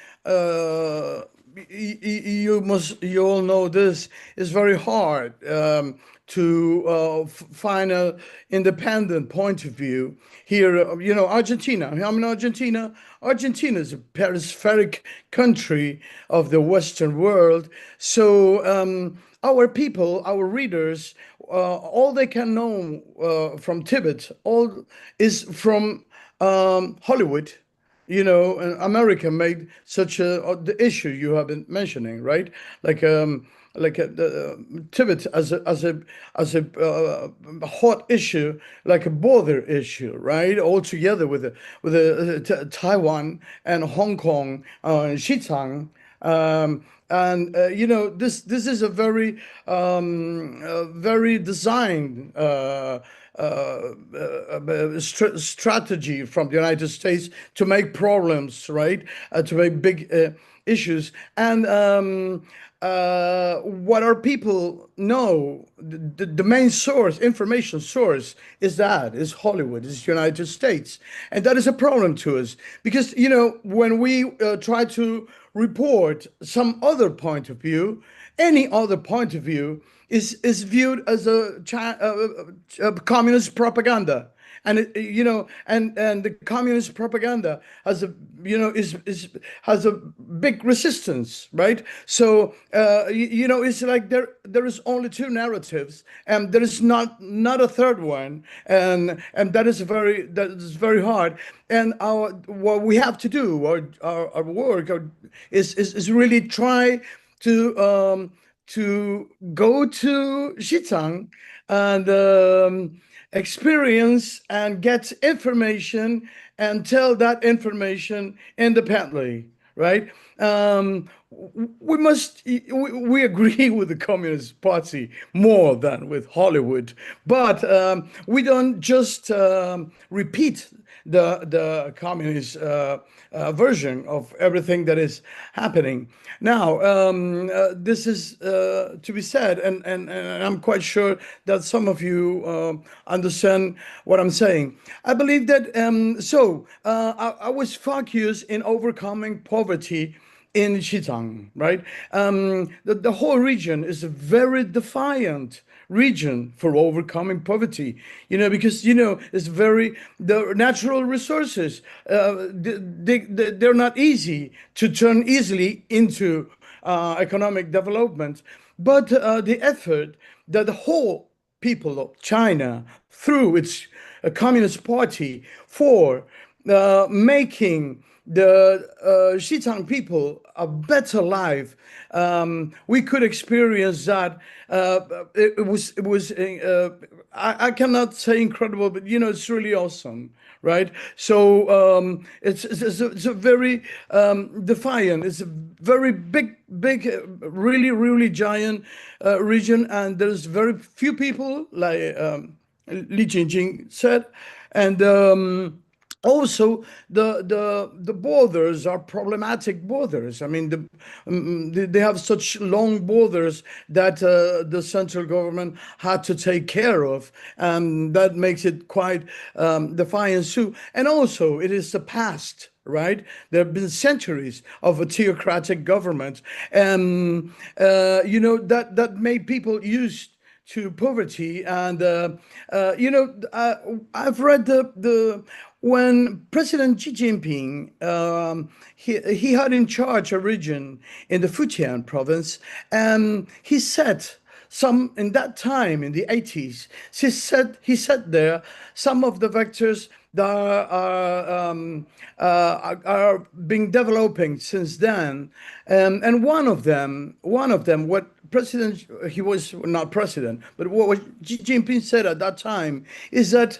S5: all know this is very hard to find a independent point of view. Here, Argentina. I'm in Argentina. Argentina is a peripheral country of the Western world. So our people, our readers, all they can know from Tibet, all is from Hollywood. And America made such the issue you have been mentioning, right? Tibet as a hot issue, like a border issue, right? All together with Taiwan and Hong Kong, Xizang. This is a very designed strategy from the United States to make problems, right? To make big issues. And what our people know, the main source, information source, is Hollywood, is United States, and that is a problem to us because when we try to report some other point of view, any other point of view is viewed as a communist propaganda. And and the communist propaganda has a is has a big resistance, right? So it's like there is only two narratives, and there is not a third one, and that is very hard. And what we have to do, our work, is really try to go to Xizang and experience and get information and tell that information independently, right? We agree with the Communist Party more than with Hollywood, but we don't just repeat the communist version of everything that is happening. Now, this is to be said, and I'm quite sure that some of you understand what I'm saying. I believe that, I was focused in overcoming poverty in Xizang, right? The whole region is a very defiant region for overcoming poverty, because, it's the natural resources, they're not easy to turn easily into economic development. But the effort that the whole people of China, through its Communist Party, for making the Xizang people a better life. We could experience that. I cannot say incredible, but it's really awesome, right? So it's a very defiant. It's a very big, really, really giant region, and there's very few people, like Li Jingjing said, and also the borders are problematic borders. I mean, they have such long borders that the central government had to take care of, and that makes it quite defiant too. And also, it is the past, right? There have been centuries of a theocratic government, and that made people used to poverty. And I've read the when President Xi Jinping, he had in charge a region in the Fujian province, and he said some in that time in the 80s. He said there some of the vectors that are being developing since then, and one of them, what President, he was not president, but what Xi Jinping said at that time is that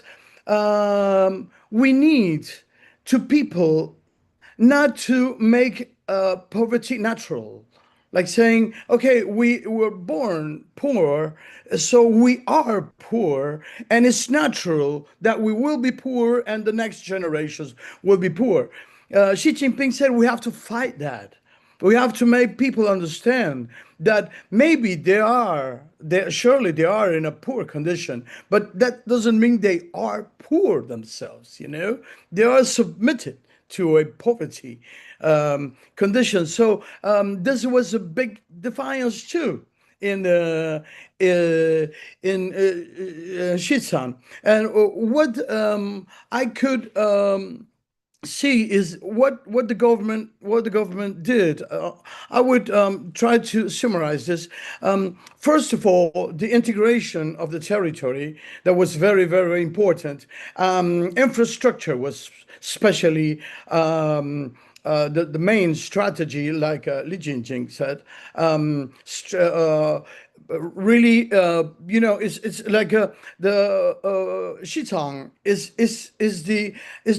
S5: we need to people not to make poverty natural. Like saying, okay, we were born poor, so we are poor, and it's natural that we will be poor and the next generations will be poor. Xi Jinping said we have to fight that. We have to make people understand that maybe surely they are in a poor condition, but that doesn't mean they are poor themselves. They are submitted to a poverty condition. So this was a big defiance too in Xizang. And what I could see is what the government did. I would try to summarize this. First of all, the integration of the territory, that was very, very important. Infrastructure was especially the main strategy, like Li Jinping said. Really, it's like the Xizang is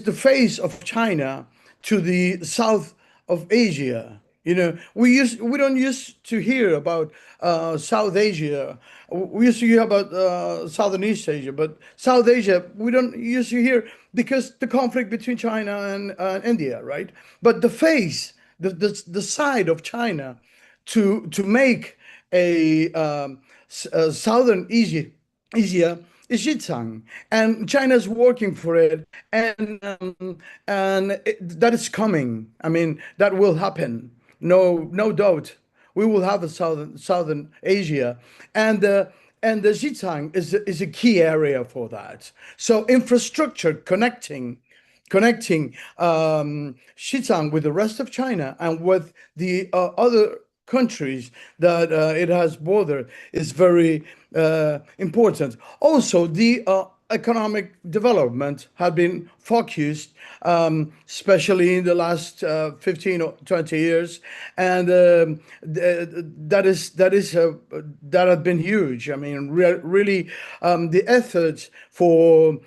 S5: the face of China to the south of Asia. We don't used to hear about South Asia. We used to hear about South and East Asia, but South Asia we don't used to hear because the conflict between China and India, right? But the face, the side of China to make a southern Asia is Xizang, and China's working for it, and that is coming. I mean, that will happen. No doubt. We will have a southern Asia, and the Xizang is a key area for that. So infrastructure connecting Xizang with the rest of China and with the other countries that it has bordered is very important. Also, the economic development had been focused, especially in the last 15 or 20 years, and that had been huge. I mean, really, the efforts for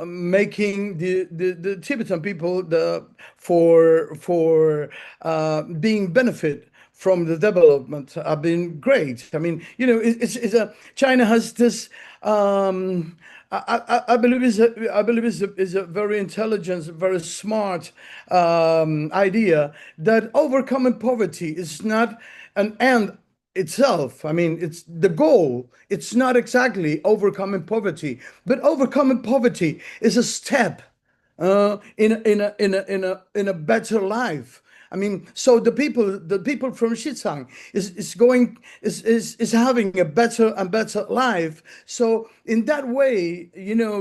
S5: making the Tibetan people for being benefit from the development have been great. I mean, China has this. I believe is a very intelligent, very smart idea that overcoming poverty is not an end itself. I mean, it's the goal. It's not exactly overcoming poverty, but overcoming poverty is a step in a better life. I mean, so the people from Xizang is having a better and better life. So in that way,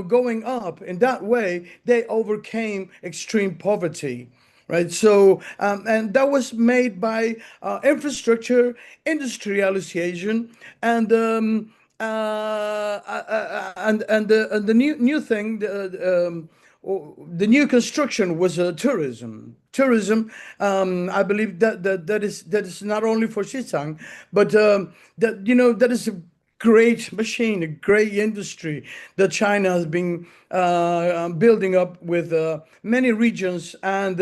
S5: going up in that way, they overcame extreme poverty. Right. So, and that was made by infrastructure, industrialization, and the new thing, the new construction was tourism. Tourism, I believe that is not only for Xizang, but that is a great machine, a great industry that China has been building up with many regions, and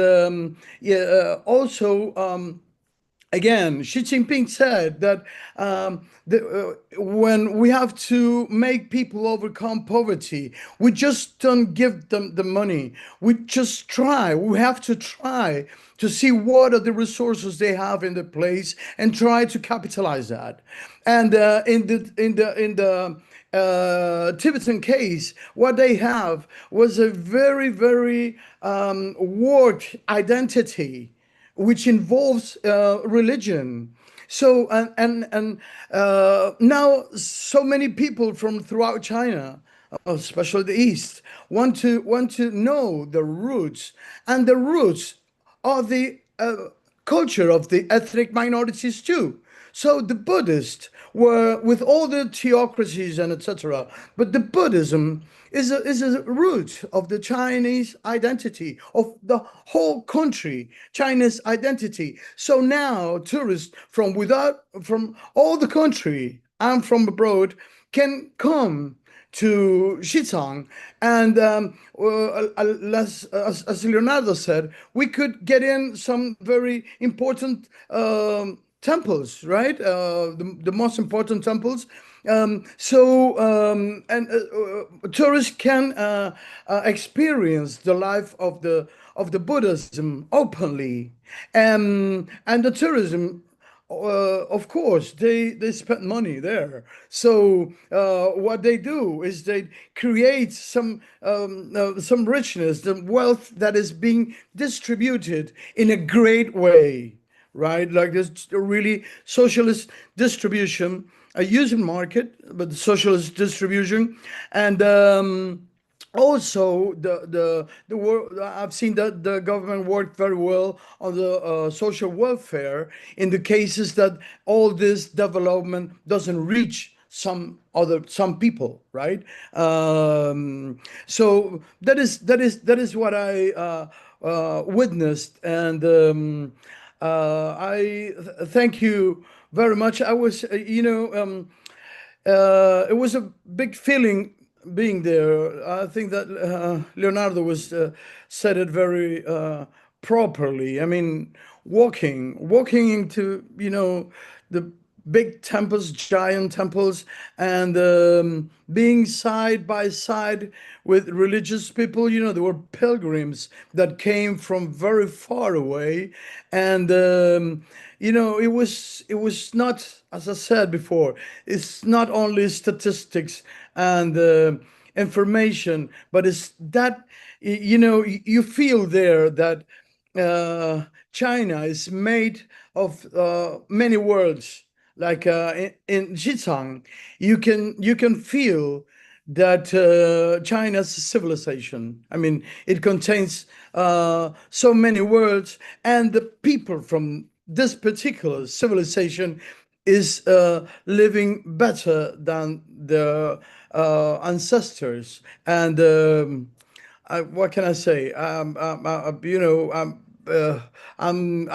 S5: also. Again, Xi Jinping said that when we have to make people overcome poverty, we just don't give them the money. We just try. We have to try to see what are the resources they have in the place and try to capitalize that. And in the Tibetan case, what they have was a very, very warped identity, which involves religion. So now so many people from throughout China, especially the East, want to know the roots, and the roots are the culture of the ethnic minorities too. So the Buddhists were with all the theocracies and etc. But the Buddhism is a root of the Chinese identity, of the whole country, China's identity. So now tourists from all the country and from abroad can come to Xizang, and as Leonardo said, we could get in some very important temples, right? The most important temples. And tourists can experience the life of of the Buddhism openly, and the tourism. Of course, they spend money there. So what they do is they create some richness, the wealth that is being distributed in a great way, right? Like this really socialist distribution, a using market, but socialist distribution, and also the work. I've seen that the government worked very well on the social welfare in the cases that all this development doesn't reach some people, right? So that is what I witnessed, and thank you very much. I was it was a big feeling being there. I think that Leonardo was said it very properly. I mean, walking into the big temples, giant temples, and being side by side with religious people. There were pilgrims that came from very far away, and it was not, as I said before, it's not only statistics and information, but it's that you feel there that China is made of many worlds. Like in Xizang, you can feel that China's civilization. I mean, it contains so many words, and the people from this particular civilization is living better than their ancestors. And what can I say? I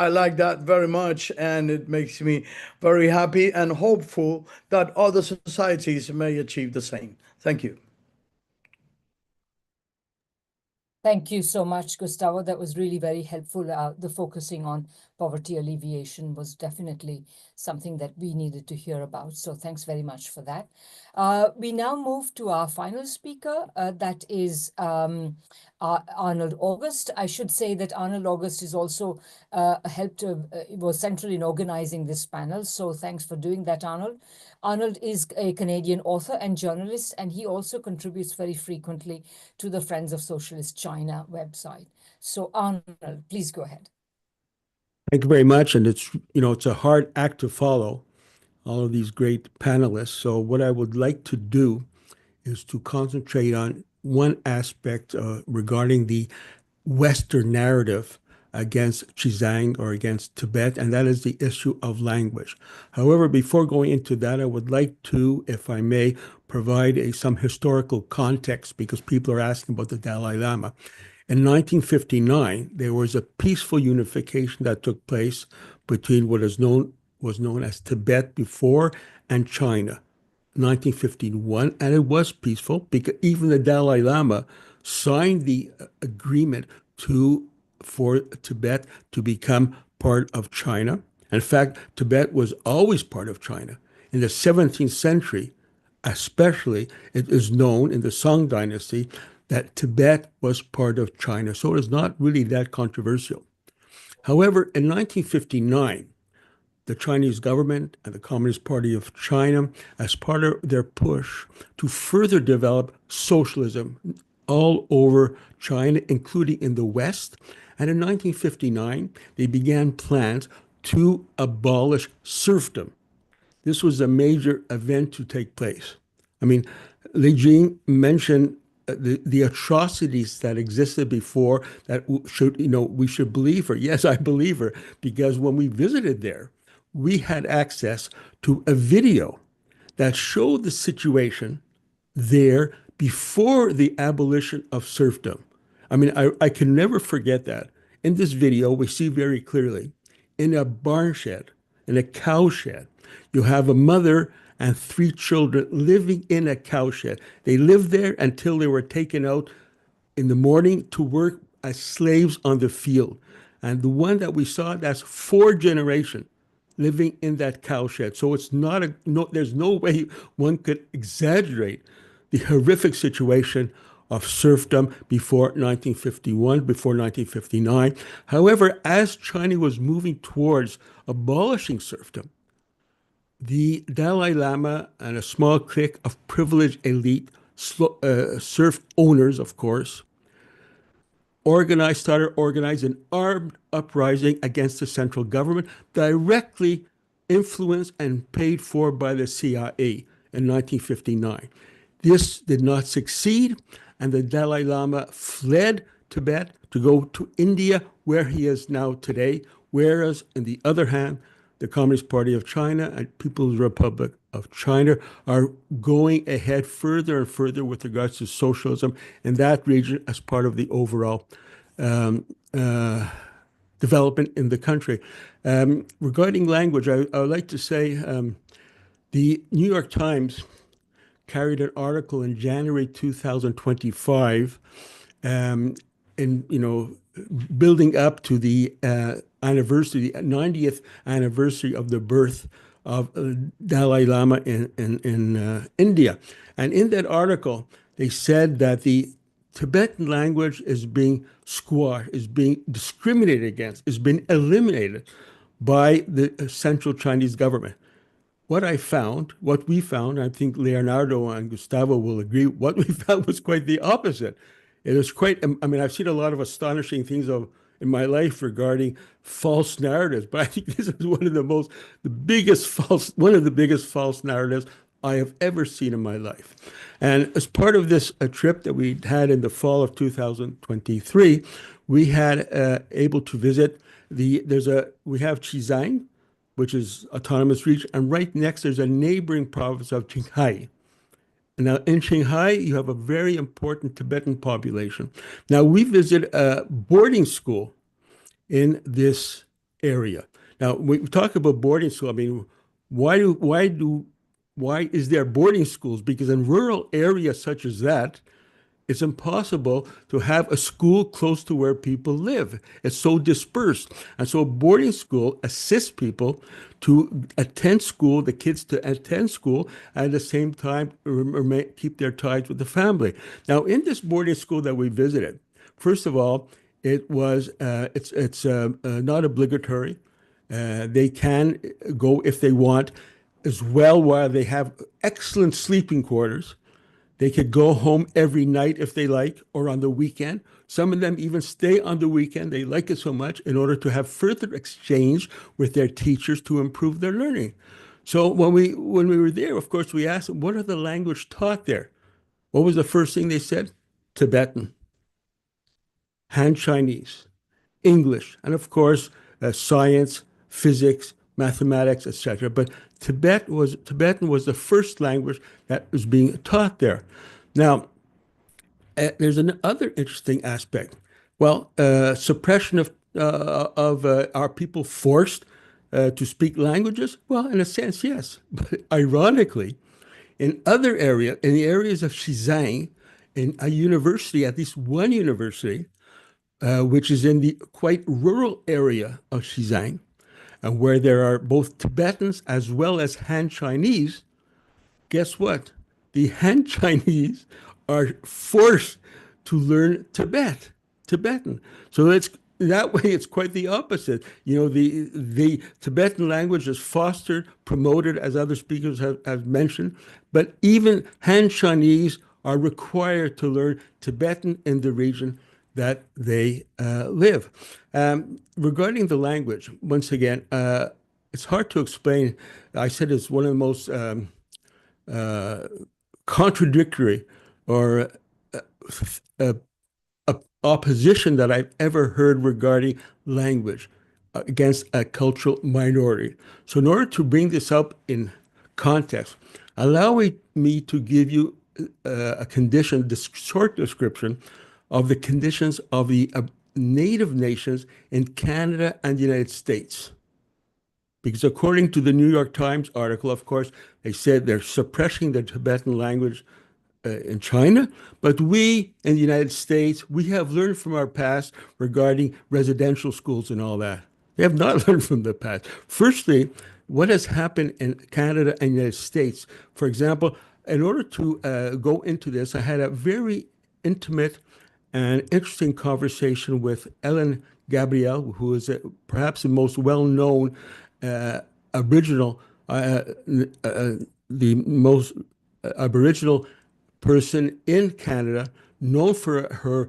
S5: like that very much, and it makes me very happy and hopeful that other societies may achieve the same. Thank you.
S1: Thank you so much, Gustavo. That was really very helpful. The focusing on poverty alleviation was definitely something that we needed to hear about. So thanks very much for that. We now move to our final speaker. That is Arnold August. I should say that Arnold August is also was central in organizing this panel. So thanks for doing that, Arnold. Arnold is a Canadian author and journalist, and he also contributes very frequently to the Friends of Socialist China website. So Arnold, please go ahead.
S6: Thank you very much. And it's a hard act to follow, all of these great panelists. So what I would like to do is to concentrate on one aspect regarding the Western narrative against Xizang or against Tibet, and that is the issue of language. However, before going into that, I would like to, if I may, provide some historical context, because people are asking about the Dalai Lama. In 1959, there was a peaceful unification that took place between what was known as Tibet before and China. 1951, and it was peaceful because even the Dalai Lama signed the agreement for Tibet to become part of China. In fact, Tibet was always part of China. In the 17th century, especially, it is known in the Song dynasty that Tibet was part of China. So it is not really that controversial. However, in 1959, the Chinese government and the Communist Party of China, as part of their push to further develop socialism all over China, including in the West. And in 1959, they began plans to abolish serfdom. This was a major event to take place. I mean, Li Jing mentioned the atrocities that existed before that we should believe her. Yes, I believe her, because when we visited there, we had access to a video that showed the situation there before the abolition of serfdom. I mean, I can never forget that. In this video, we see very clearly in a barn shed, in a cow shed, you have a mother and 3 children living in a cow shed. They lived there until they were taken out in the morning to work as slaves on the field. And the one that we saw, that's 4 generations living in that cow shed. So it's there's no way one could exaggerate the horrific situation of serfdom before 1951, before 1959. However, as China was moving towards abolishing serfdom, the Dalai Lama and a small clique of privileged elite serf owners, of course, started organizing an armed uprising against the central government, directly influenced and paid for by the CIA in 1959. This did not succeed, and the Dalai Lama fled Tibet to go to India, where he is now today, whereas, on the other hand, the Communist Party of China and People's Republic of China are going ahead further and further with regards to socialism in that region as part of the overall development in the country. Regarding language, I would like to say the New York Times carried an article in January 2025 building up to the anniversary, the 90th anniversary of the birth of Dalai Lama in India. And in that article, they said that the Tibetan language is being squashed, is being discriminated against, is being eliminated by the central Chinese government. What we found, I think Leonardo and Gustavo will agree, what we found was quite the opposite. It was quite, I mean, I've seen a lot of astonishing things in my life regarding false narratives, but I think this is one of the biggest false narratives I have ever seen in my life. And as part of this trip that we had in the fall of 2023, we had able to visit we have Xizang, which is autonomous region, and right next there's a neighboring province of Qinghai. And now in Qinghai, you have a very important Tibetan population. Now we visit a boarding school in this area. Now when we talk about boarding school, I mean, why is there boarding schools? Because in rural areas such as that, it's impossible to have a school close to where people live. It's so dispersed. And so boarding school assists people to attend school, the kids to attend school, and at the same time keep their ties with the family. Now, in this boarding school that we visited, first of all, it's not obligatory. They can go if they want as well, while they have excellent sleeping quarters. They could go home every night if they like, or on the weekend. Some of them even stay on the weekend. They like it so much in order to have further exchange with their teachers to improve their learning. So when we were there, of course, we asked them, what are the language taught there? What was the first thing they said? Tibetan, Han Chinese, English, and of course, science, physics, mathematics, etc. But Tibetan was the first language that was being taught there. Now, there's another interesting aspect. Well, suppression of are people forced to speak languages? Well, in a sense, yes. But ironically, in the areas of Xizang, in a university, at least one university, which is in the quite rural area of Xizang, where there are both Tibetans as well as Han Chinese, guess what? The Han Chinese are forced to learn Tibetan. So it's quite the opposite. You know, the Tibetan language is fostered, promoted, as other speakers have mentioned, but even Han Chinese are required to learn Tibetan in the region that they live. Regarding the language, once again, it's hard to explain. I said it's one of the most contradictory or opposition that I've ever heard regarding language against a cultural minority. So in order to bring this up in context, allow me to give you this short description of the conditions of the native nations in Canada and the United States. Because according to the New York Times article, of course, they said they're suppressing the Tibetan language in China, but we in the United States, we have learned from our past regarding residential schools and all that. They have not learned from the past. Firstly, what has happened in Canada and the United States? For example, in order to go into this, I had a very intimate and interesting conversation with Ellen Gabriel, who is perhaps the most well-known Aboriginal, the most Aboriginal person in Canada, known for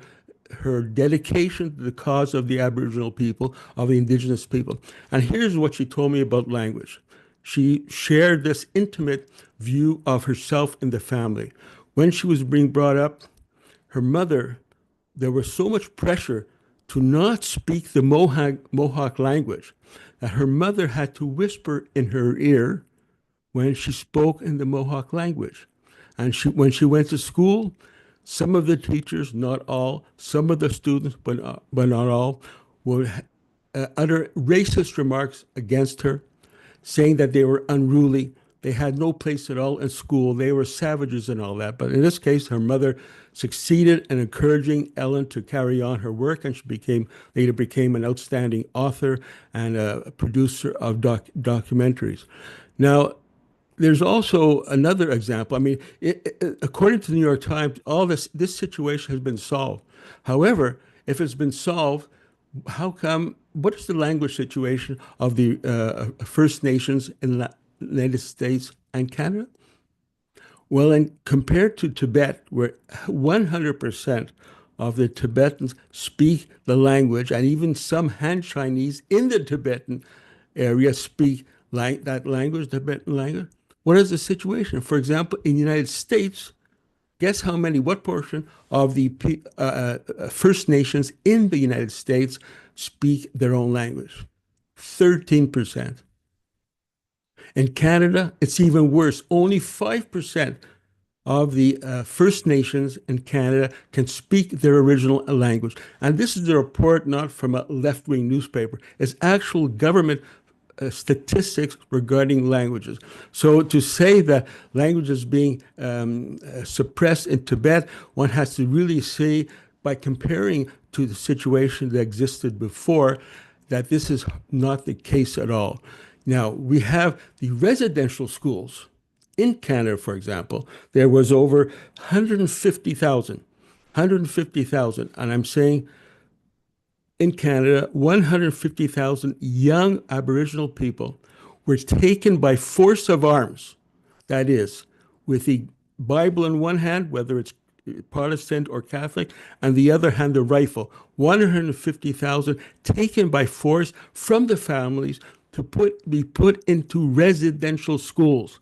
S6: her dedication to the cause of the Aboriginal people, of the Indigenous people. And here's what she told me about language. She shared this intimate view of herself and the family. When she was being brought up, her mother, there was so much pressure to not speak the Mohawk language that her mother had to whisper in her ear when she spoke in the Mohawk language. And when she went to school, some of the teachers, not all, some of the students, but not all, would utter racist remarks against her, saying that they were unruly. They had no place at all in school. They were savages and all that. But in this case, her mother succeeded in encouraging Ellen to carry on her work, and she later became an outstanding author and a producer of documentaries. Now, there's also another example. I mean, according to the New York Times, all this situation has been solved. However, if it's been solved, how come? What is the language situation of the First Nations in the United States and Canada? Well, compared to Tibet, where 100% of the Tibetans speak the language, and even some Han Chinese in the Tibetan area speak that language, Tibetan language. What is the situation? For example, in the United States, guess what portion of the First Nations in the United States speak their own language? 13%. In Canada, it's even worse. Only 5% of the First Nations in Canada can speak their original language. And this is a report not from a left-wing newspaper. It's actual government statistics regarding languages. So to say that language is being suppressed in Tibet, one has to really say, by comparing to the situation that existed before, that this is not the case at all. Now, we have the residential schools. In Canada, for example, there was over 150,000, and I'm saying in Canada, 150,000 young Aboriginal people were taken by force of arms. That is, with the Bible in one hand, whether it's Protestant or Catholic, and the other hand, the rifle. 150,000 taken by force from the families to be put into residential schools.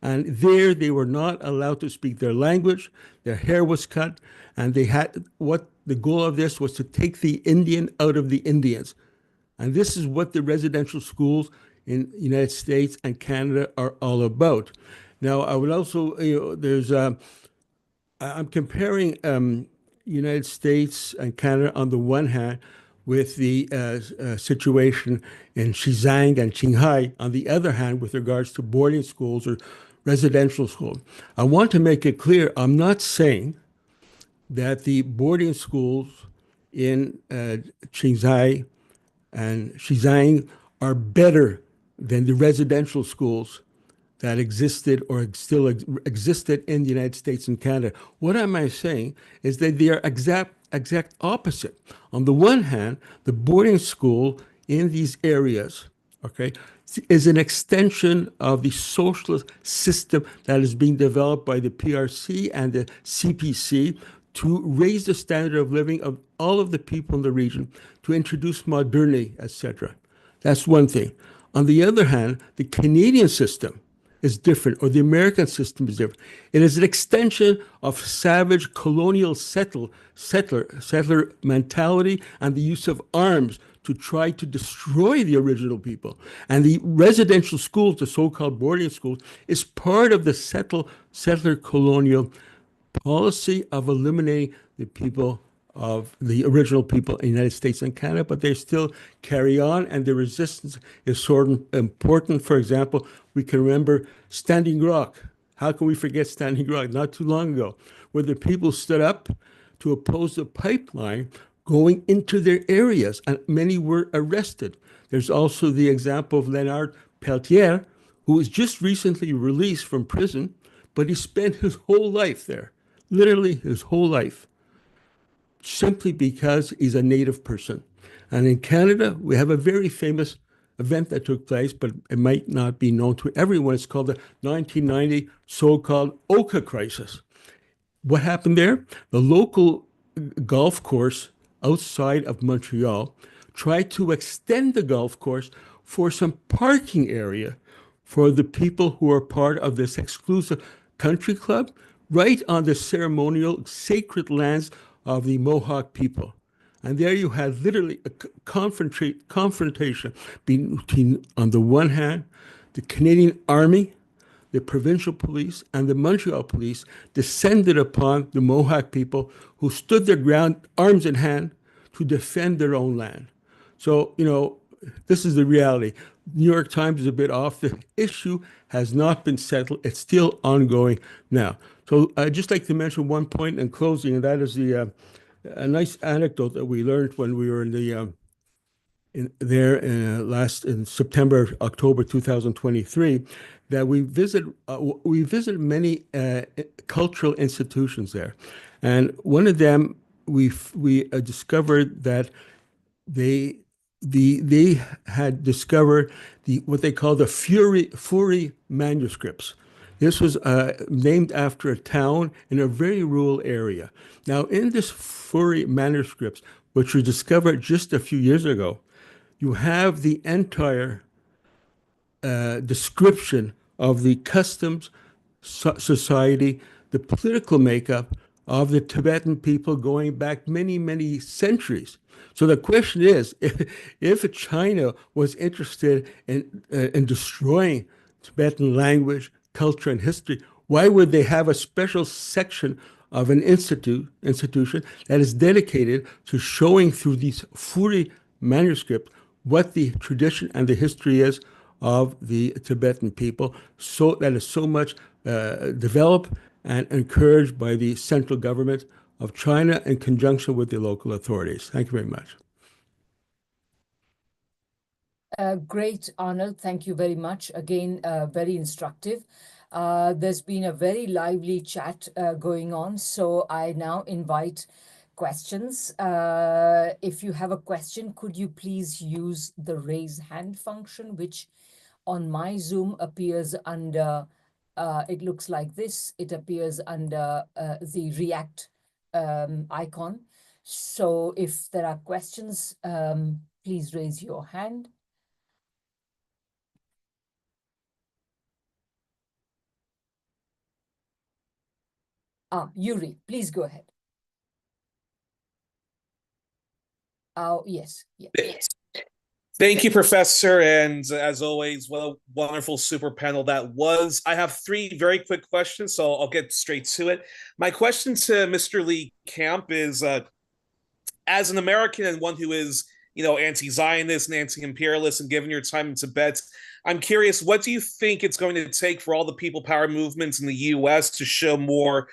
S6: And there they were not allowed to speak their language. Their hair was cut, and the goal of this was to take the Indian out of the Indians. And this is what the residential schools in the United States and Canada are all about. Now, I would also, I'm comparing United States and Canada on the one hand with the situation in Xizang and Qinghai on the other hand with regards to boarding schools or residential schools. I want to make it clear, I'm not saying that the boarding schools in Qinghai and Xizang are better than the residential schools that existed or still existed in the United States and Canada. What am I saying is that they are exact opposite. On the one hand, the boarding school in these areas, okay, is an extension of the socialist system that is being developed by the PRC and the CPC to raise the standard of living of all of the people in the region, to introduce modernity, etc. That's one thing. On the other hand, the Canadian system is different, or the American system is different. It is an extension of savage colonial settler mentality and the use of arms to try to destroy the original people. And the residential schools, the so-called boarding schools, is part of the settler colonial policy of eliminating the people of the original people in the United States and Canada, but they still carry on, and the resistance is sort of important. For example, we can remember Standing Rock. How can we forget Standing Rock? Not too long ago, where the people stood up to oppose the pipeline going into their areas, and many were arrested. There's also the example of Leonard Peltier, who was just recently released from prison, but he spent his whole life there, literally his whole life. simply because he's a native person. And in Canada, we have a very famous event that took place, but it might not be known to everyone. It's called the 1990 so-called Oka crisis. What happened there? The local golf course outside of Montreal tried to extend the golf course for some parking area for the people who are part of this exclusive country club right on the ceremonial sacred lands of the Mohawk people. And there you had literally a confrontation between, on the one hand, the Canadian Army, the provincial police, and the Montreal police descended upon the Mohawk people who stood their ground, arms in hand, to defend their own land. So, this is the reality. New York Times is a bit off. The issue has not been settled. It's still ongoing now. So I'd just like to mention one point in closing, and that is a nice anecdote that we learned when we were in September, October 2023, that we visit many cultural institutions there, and one of them we discovered that they had discovered what they call the Furi manuscripts. This was named after a town in a very rural area. Now, in this Furi manuscripts, which were discovered just a few years ago, you have the entire description of the customs, society, the political makeup of the Tibetan people going back many, many centuries. So the question is, if China was interested in destroying Tibetan language, culture, and history, why would they have a special section of an institution that is dedicated to showing through these Furi manuscripts what the tradition and the history is of the Tibetan people, so that is so much developed and encouraged by the central government of China in conjunction with the local authorities. Thank you very much.
S1: Great, Arnold. Thank you very much. Again, very instructive. There's been a very lively chat going on, so I now invite questions. If you have a question, could you please use the raise hand function, which on my Zoom appears under, it looks like this. It appears under the react icon. So if there are questions, please raise your hand. Yuri, please go ahead. Yes.
S7: Thank you, Professor. And as always, what a wonderful super panel that was. I have three very quick questions, so I'll get straight to it. My question to Mr. Lee Camp is, as an American and one who is, anti-Zionist and anti-imperialist, and given your time in Tibet, I'm curious, what do you think it's going to take for all the people power movements in the U.S. to show more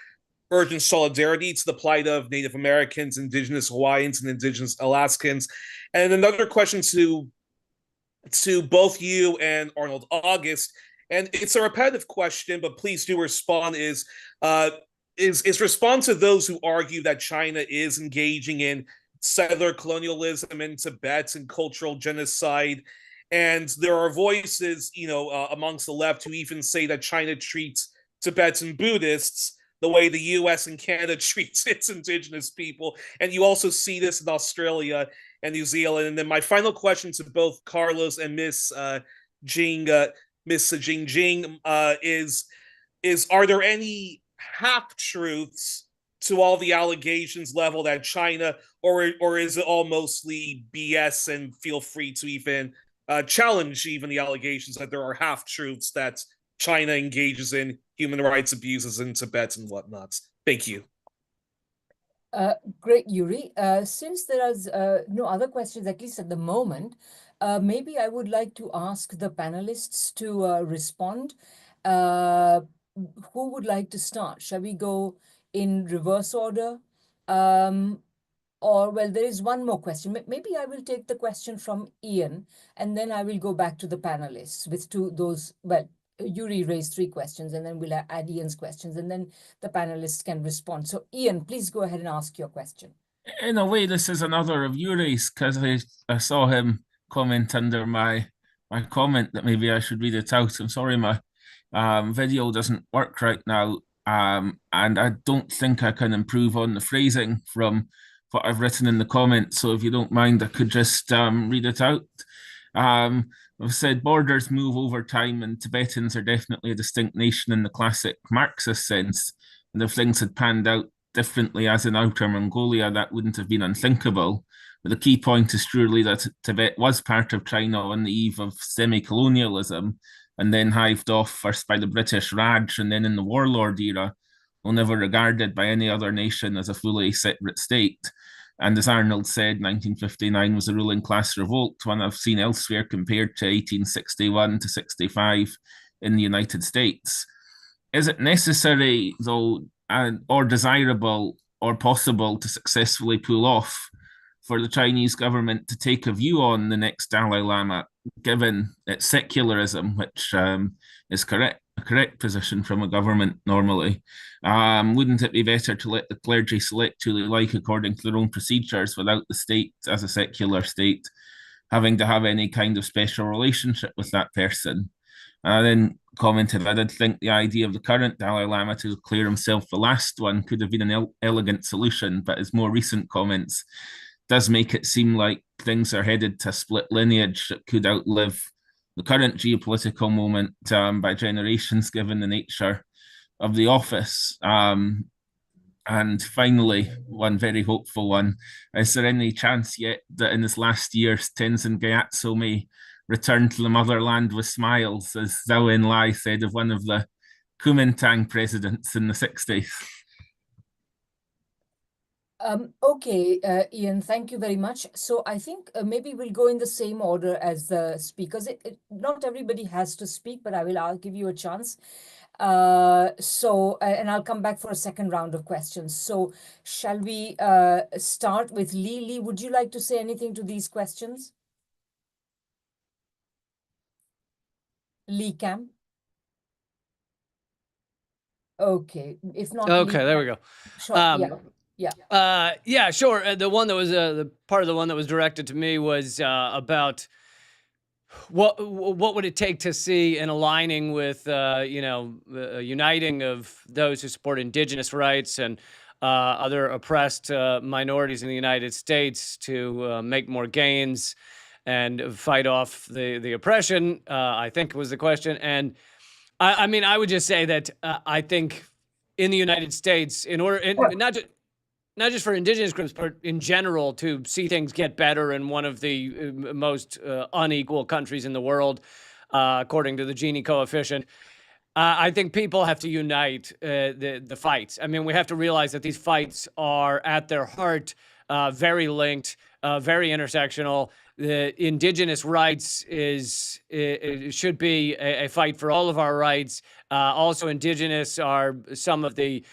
S7: urgent solidarity to the plight of Native Americans, Indigenous Hawaiians, and Indigenous Alaskans? And another question to both you and Arnold August, and it's a repetitive question, but please do respond, is respond to those who argue that China is engaging in settler colonialism in Tibet and cultural genocide. And there are voices, amongst the left who even say that China treats Tibetan Buddhists the way the US and Canada treats its Indigenous people. And you also see this in Australia and New Zealand. And then my final question to both Carlos and Miss Jing is, are there any half-truths to all the allegations leveled at China, or is it all mostly BS? And feel free to even challenge even the allegations that there are half-truths that China engages in human rights abuses in Tibet and whatnot. Thank you.
S1: Great, Yuri. Since there is no other questions, at least at the moment, maybe I would like to ask the panelists to respond. Who would like to start? Shall we go in reverse order? Or, well, there is one more question. Maybe I will take the question from Ian, and then I will go back to the panelists with Yuri raised three questions, and then we'll add Ian's questions, and then the panelists can respond. So Ian, please go ahead and ask your question.
S8: In a way, this is another of Yuri's because I saw him comment under my comment that maybe I should read it out. I'm sorry, my video doesn't work right now, and I don't think I can improve on the phrasing from what I've written in the comments. So if you don't mind, I could just read it out. I've said borders move over time, and Tibetans are definitely a distinct nation in the classic Marxist sense. And if things had panned out differently, as in Outer Mongolia, that wouldn't have been unthinkable. But the key point is surely that Tibet was part of China on the eve of semi-colonialism, and then hived off first by the British Raj and then in the warlord era, while never regarded by any other nation as a fully separate state. And as Arnold said, 1959 was a ruling class revolt, one I've seen elsewhere compared to 1861 to 65 in the United States. Is it necessary, though, or desirable or possible to successfully pull off for the Chinese government to take a view on the next Dalai Lama, given its secularism, which is a correct position from a government normally? Wouldn't it be better to let the clergy select who they like according to their own procedures without the state, as a secular state, having to have any kind of special relationship with that person? I then commented, I did think the idea of the current Dalai Lama to declare himself the last one could have been an elegant solution, but his more recent comments does make it seem like things are headed to a split lineage that could outlive the current geopolitical moment by generations, given the nature of the office. And finally, one very hopeful one: is there any chance yet that in this last year, Tenzin Gyatso may return to the motherland with smiles, as Zhou Enlai said of one of the Kuomintang presidents in the 60s?
S1: Okay, Ian, thank you very much. So I think maybe we'll go in the same order as the speakers. Not everybody has to speak, but I'll give you a chance. And I'll come back for a second round of questions. So shall we start with Lee? Lee, would you like to say anything to these questions? Lee Cam? Okay, if not
S2: Okay,
S1: Lee,
S2: there we go.
S1: Sure,
S2: yeah, sure. The one that was the part of the one that was directed to me was about what would it take to see an aligning with uniting of those who support indigenous rights and other oppressed minorities in the United States to make more gains and fight off the oppression, I think was the question. And I mean, I would just say that I think in the United States, in order, not just for indigenous groups, but in general, to see things get better in one of the most unequal countries in the world, according to the Gini coefficient, I think people have to unite the fights. I mean, we have to realize that these fights are at their heart very linked, very intersectional. The indigenous rights should be a fight for all of our rights. Also, indigenous are some of the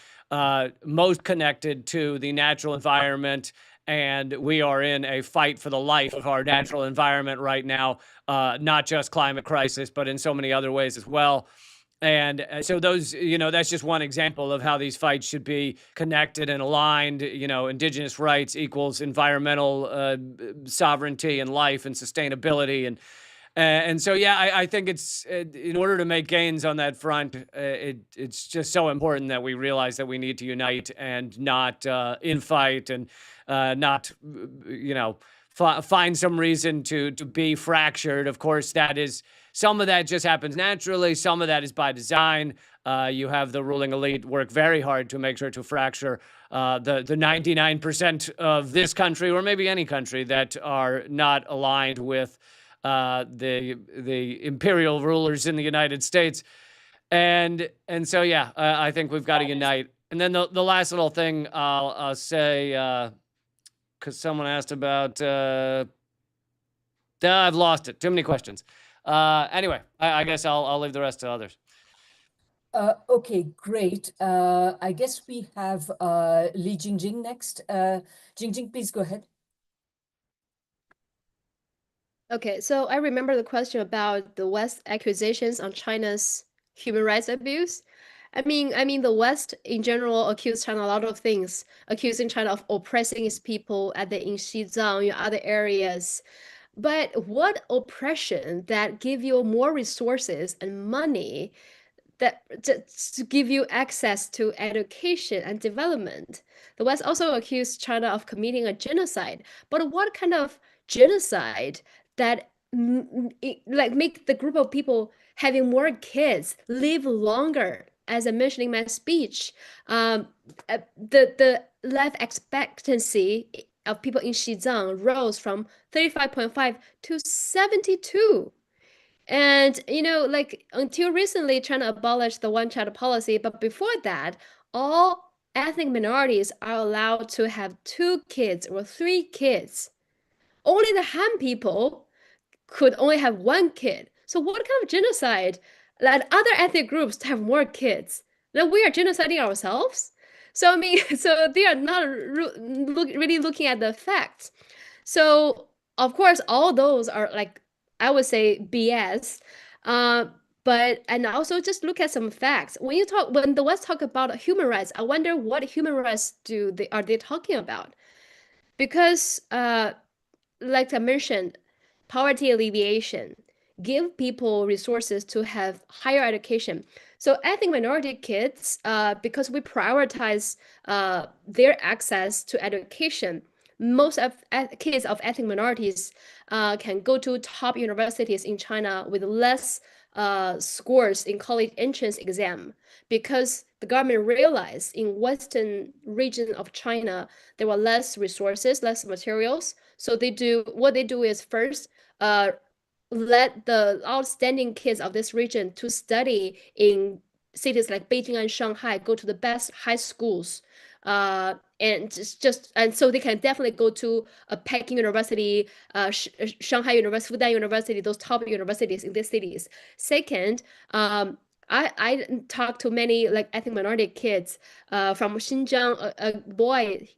S2: most connected to the natural environment, and we are in a fight for the life of our natural environment right now, not just climate crisis, but in so many other ways as well. And so those, that's just one example of how these fights should be connected and aligned. Indigenous rights equals environmental sovereignty and life and sustainability. And so, yeah, I think it's in order to make gains on that front, it's just so important that we realize that we need to unite and not infight and not, find some reason to be fractured. Of course, some of that just happens naturally. Some of that is by design. You have the ruling elite work very hard to make sure to fracture the 99% of this country, or maybe any country, that are not aligned with the imperial rulers in the United States. And so, yeah, I think we've got to unite. And then the last little thing I'll say, because someone asked about, I've lost it. Too many questions. Anyway, I guess I'll leave the rest to others.
S1: Okay, great. I guess we have Li Jingjing next. Jingjing, please go ahead.
S4: Okay, so I remember the question about the West accusations on China's human rights abuse. I mean, the West in general accused China a lot of things, accusing China of oppressing its people in Xizang, in other areas. But what oppression that give you more resources and money that to give you access to education and development? The West also accused China of committing a genocide. But what kind of genocide that like make the group of people having more kids live longer? As I mentioned in my speech, the life expectancy of people in Xizang rose from 35.5 to 72. And like until recently, China abolished the one-child policy, but before that, all ethnic minorities are allowed to have 2 kids or 3 kids. Only the Han people could only have 1 kid. So what kind of genocide that other ethnic groups to have more kids? That we are genociding ourselves? So I mean, so they are not really looking at the facts. So of course, all those are like, I would say, BS. Uh, but and also just look at some facts. When the West talk about human rights, I wonder what human rights are they talking about? Because like I mentioned, poverty alleviation, give people resources to have higher education. So ethnic minority kids, because we prioritize their access to education, most of kids of ethnic minorities can go to top universities in China with less scores in college entrance exam, because the government realized in western region of China there were less resources, less materials. So what they do is first let the outstanding kids of this region to study in cities like Beijing and Shanghai, go to the best high schools, and and so they can definitely go to a Peking University, Shanghai University, Fudan University, those top universities in these cities. Second, I talked to many like ethnic minority kids from Xinjiang. A boy,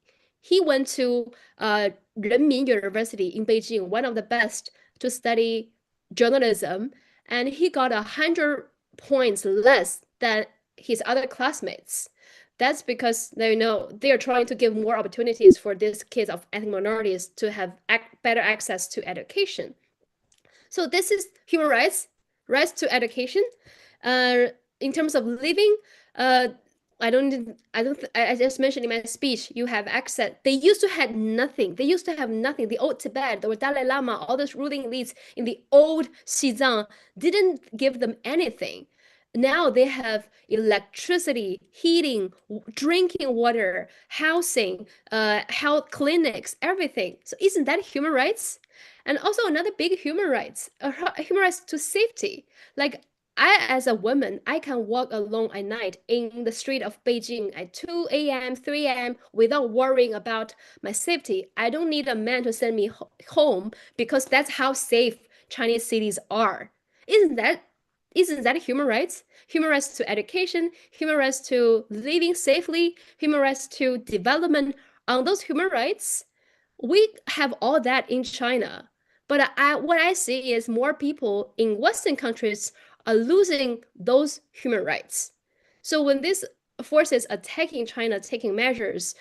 S4: he went to Renmin University in Beijing, one of the best to study journalism, and he got 100 points less than his other classmates. That's because they are trying to give more opportunities for these kids of ethnic minorities to have better access to education. So this is human rights, rights to education. In terms of living, uh, I just mentioned in my speech, you have access. They used to have nothing. They used to have nothing. The old Tibet, the Dalai Lama, all those ruling elites in the old Xizang didn't give them anything. Now they have electricity, heating, drinking water, housing, health clinics, everything. So isn't that human rights? And also another big human rights, human rights to safety. Like I, as a woman, I can walk alone at night in the street of Beijing at 2 a.m., 3 a.m. without worrying about my safety. I don't need a man to send me home because that's how safe Chinese cities are. Isn't that human rights? Human rights to education, human rights to living safely, human rights to development. On those human rights, we have all that in China. But what I see is more people in Western countries are losing those human rights. So when these forces attacking China, taking measures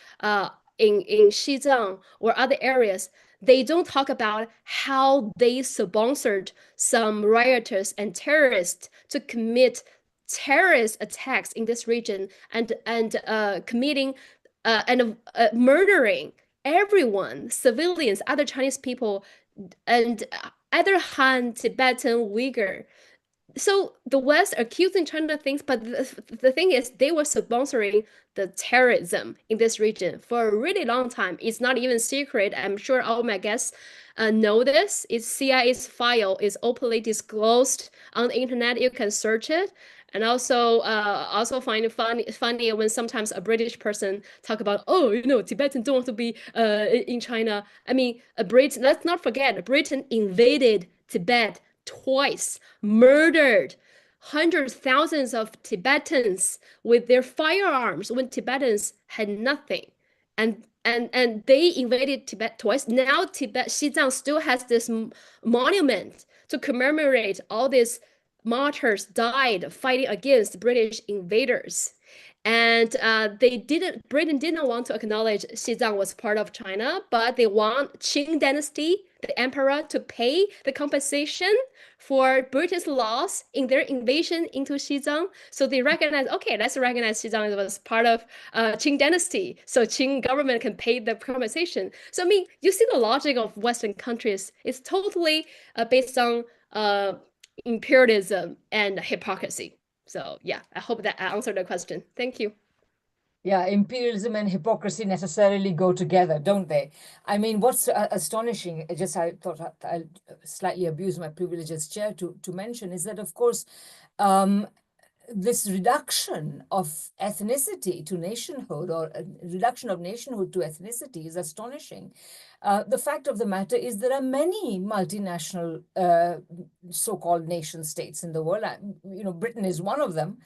S4: in Xizang or other areas, they don't talk about how they sponsored some rioters and terrorists to commit terrorist attacks in this region and committing and murdering everyone, civilians, other Chinese people, and either Han, Tibetan, Uyghur. So the West accusing China things, but the thing is, they were sponsoring the terrorism in this region for a really long time. It's not even secret. I'm sure all my guests know this. It's CIA's file is openly disclosed on the internet. You can search it. And also find it funny when sometimes a British person talk about, oh, Tibetans don't want to be in China. I mean, Britain. Let's not forget, Britain invaded Tibet twice, murdered hundreds, thousands of Tibetans with their firearms when Tibetans had nothing. And they invaded Tibet twice. Now Xizang still has this monument to commemorate all these martyrs died fighting against British invaders. And Britain didn't want to acknowledge Xizang was part of China, but they want Qing dynasty, the emperor, to pay the compensation for British loss in their invasion into Xizang. So they recognize, okay, let's recognize Xizang was part of Qing dynasty, so Qing government can pay the compensation. So I mean, you see the logic of Western countries. It's totally based on imperialism and hypocrisy. So yeah, I hope that I answered the question. Thank you.
S1: Yeah, imperialism and hypocrisy necessarily go together, don't they? I mean, what's astonishing, I thought I'll slightly abuse my privilege as chair to mention, is that, of course, this reduction of ethnicity to nationhood, or a reduction of nationhood to ethnicity, is astonishing. The fact of the matter is there are many multinational so-called nation states in the world. Britain is one of them.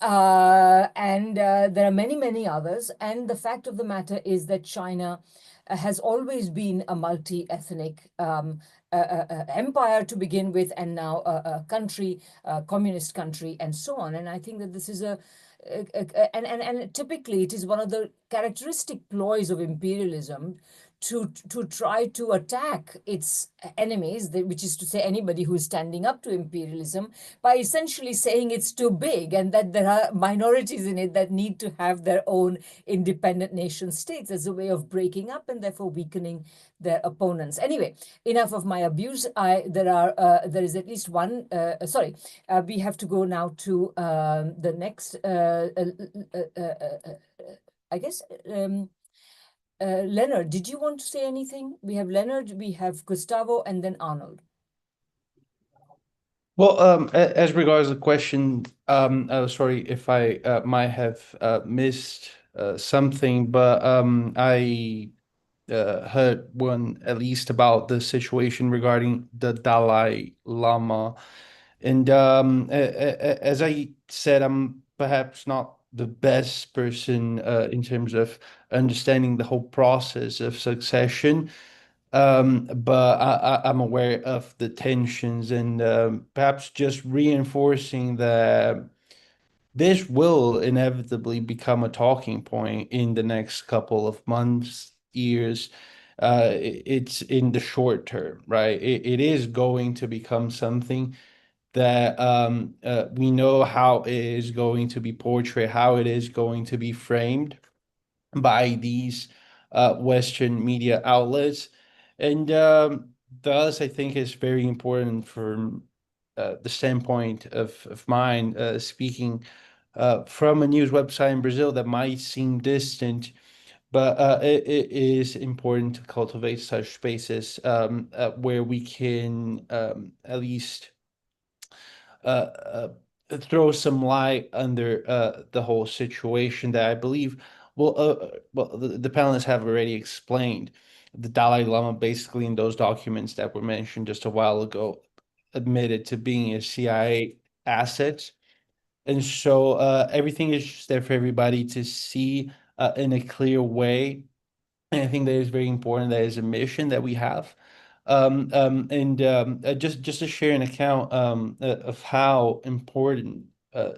S1: And there are many, many others. And the fact of the matter is that China has always been a multi-ethnic empire to begin with, and now a country, a communist country, and so on. And I think that this is and typically it is one of the characteristic ploys of imperialism to try to attack its enemies, which is to say anybody who is standing up to imperialism, by essentially saying it's too big and that there are minorities in it that need to have their own independent nation states as a way of breaking up and therefore weakening their opponents. Anyway, enough of my abuse. There is at least one. We have to go now to the next. I guess. Leonard, did you want to say anything? We have Leonard, we have Gustavo, and then Arnold.
S3: Well, as regards the question, sorry if I might have missed something, but I heard one at least about the situation regarding the Dalai Lama. And as I said, I'm perhaps not the best person in terms of understanding the whole process of succession. But I'm aware of the tensions and perhaps just reinforcing that this will inevitably become a talking point in the next couple of months, years. It's in the short term, right? It is going to become something that we know how it is going to be portrayed, how it is going to be framed by these Western media outlets. And thus, I think it's very important from the standpoint of mine, speaking from a news website in Brazil that might seem distant, but it is important to cultivate such spaces where we can at least uh, throw some light under the whole situation that I believe the panelists have already explained. The Dalai Lama, basically, in those documents that were mentioned just a while ago, admitted to being a CIA asset. And so everything is just there for everybody to see in a clear way. And I think that is very important. That is a mission that we have. Just to share an account of how important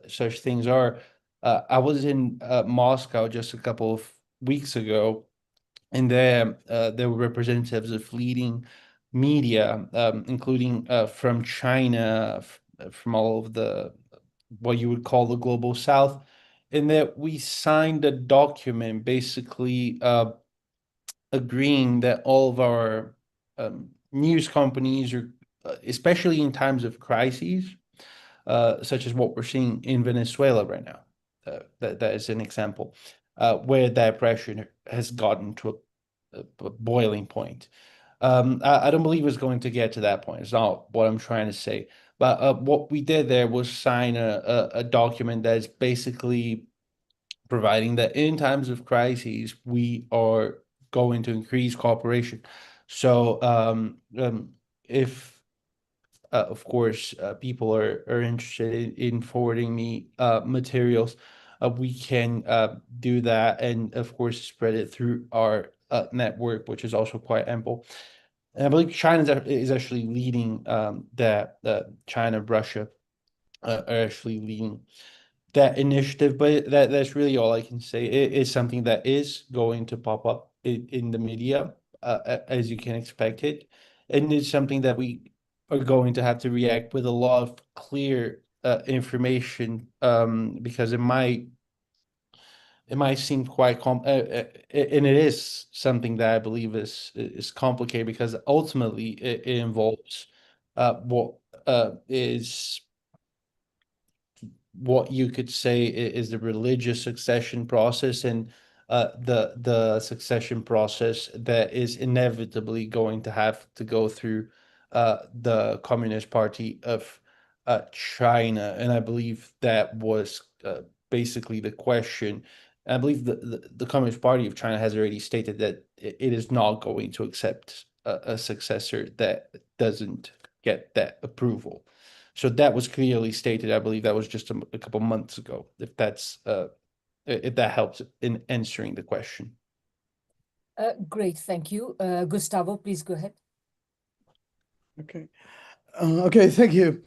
S3: such things are. I was in Moscow just a couple of weeks ago, and there were representatives of leading media, including from China, from all of the what you would call the global South, in that we signed a document basically agreeing that all of our news companies are, especially in times of crises, such as what we're seeing in Venezuela right now, that is an example, where that pressure has gotten to a boiling point. I don't believe it's going to get to that point. It's not what I'm trying to say. But what we did there was sign a document that's basically providing that in times of crises, we are going to increase cooperation. So if, of course, people are interested in forwarding me materials, we can do that and, of course, spread it through our network, which is also quite ample. And I believe China is actually leading that China, Russia, are actually leading that initiative. But that's really all I can say. It is something that is going to pop up in the media, as you can expect it, and it's something that we are going to have to react with a lot of clear information, because it might seem quite and it is something that I believe is complicated, because ultimately it involves what is what you could say is the religious succession process, and the succession process that is inevitably going to have to go through the Communist Party of China. And I believe that was basically the question. I believe the Communist Party of China has already stated that it is not going to accept a successor that doesn't get that approval. So that was clearly stated. I believe that was just a couple months ago. If that helps in answering the question.
S1: Great, thank you. Gustavo, please go ahead.
S5: Okay. Okay, thank you.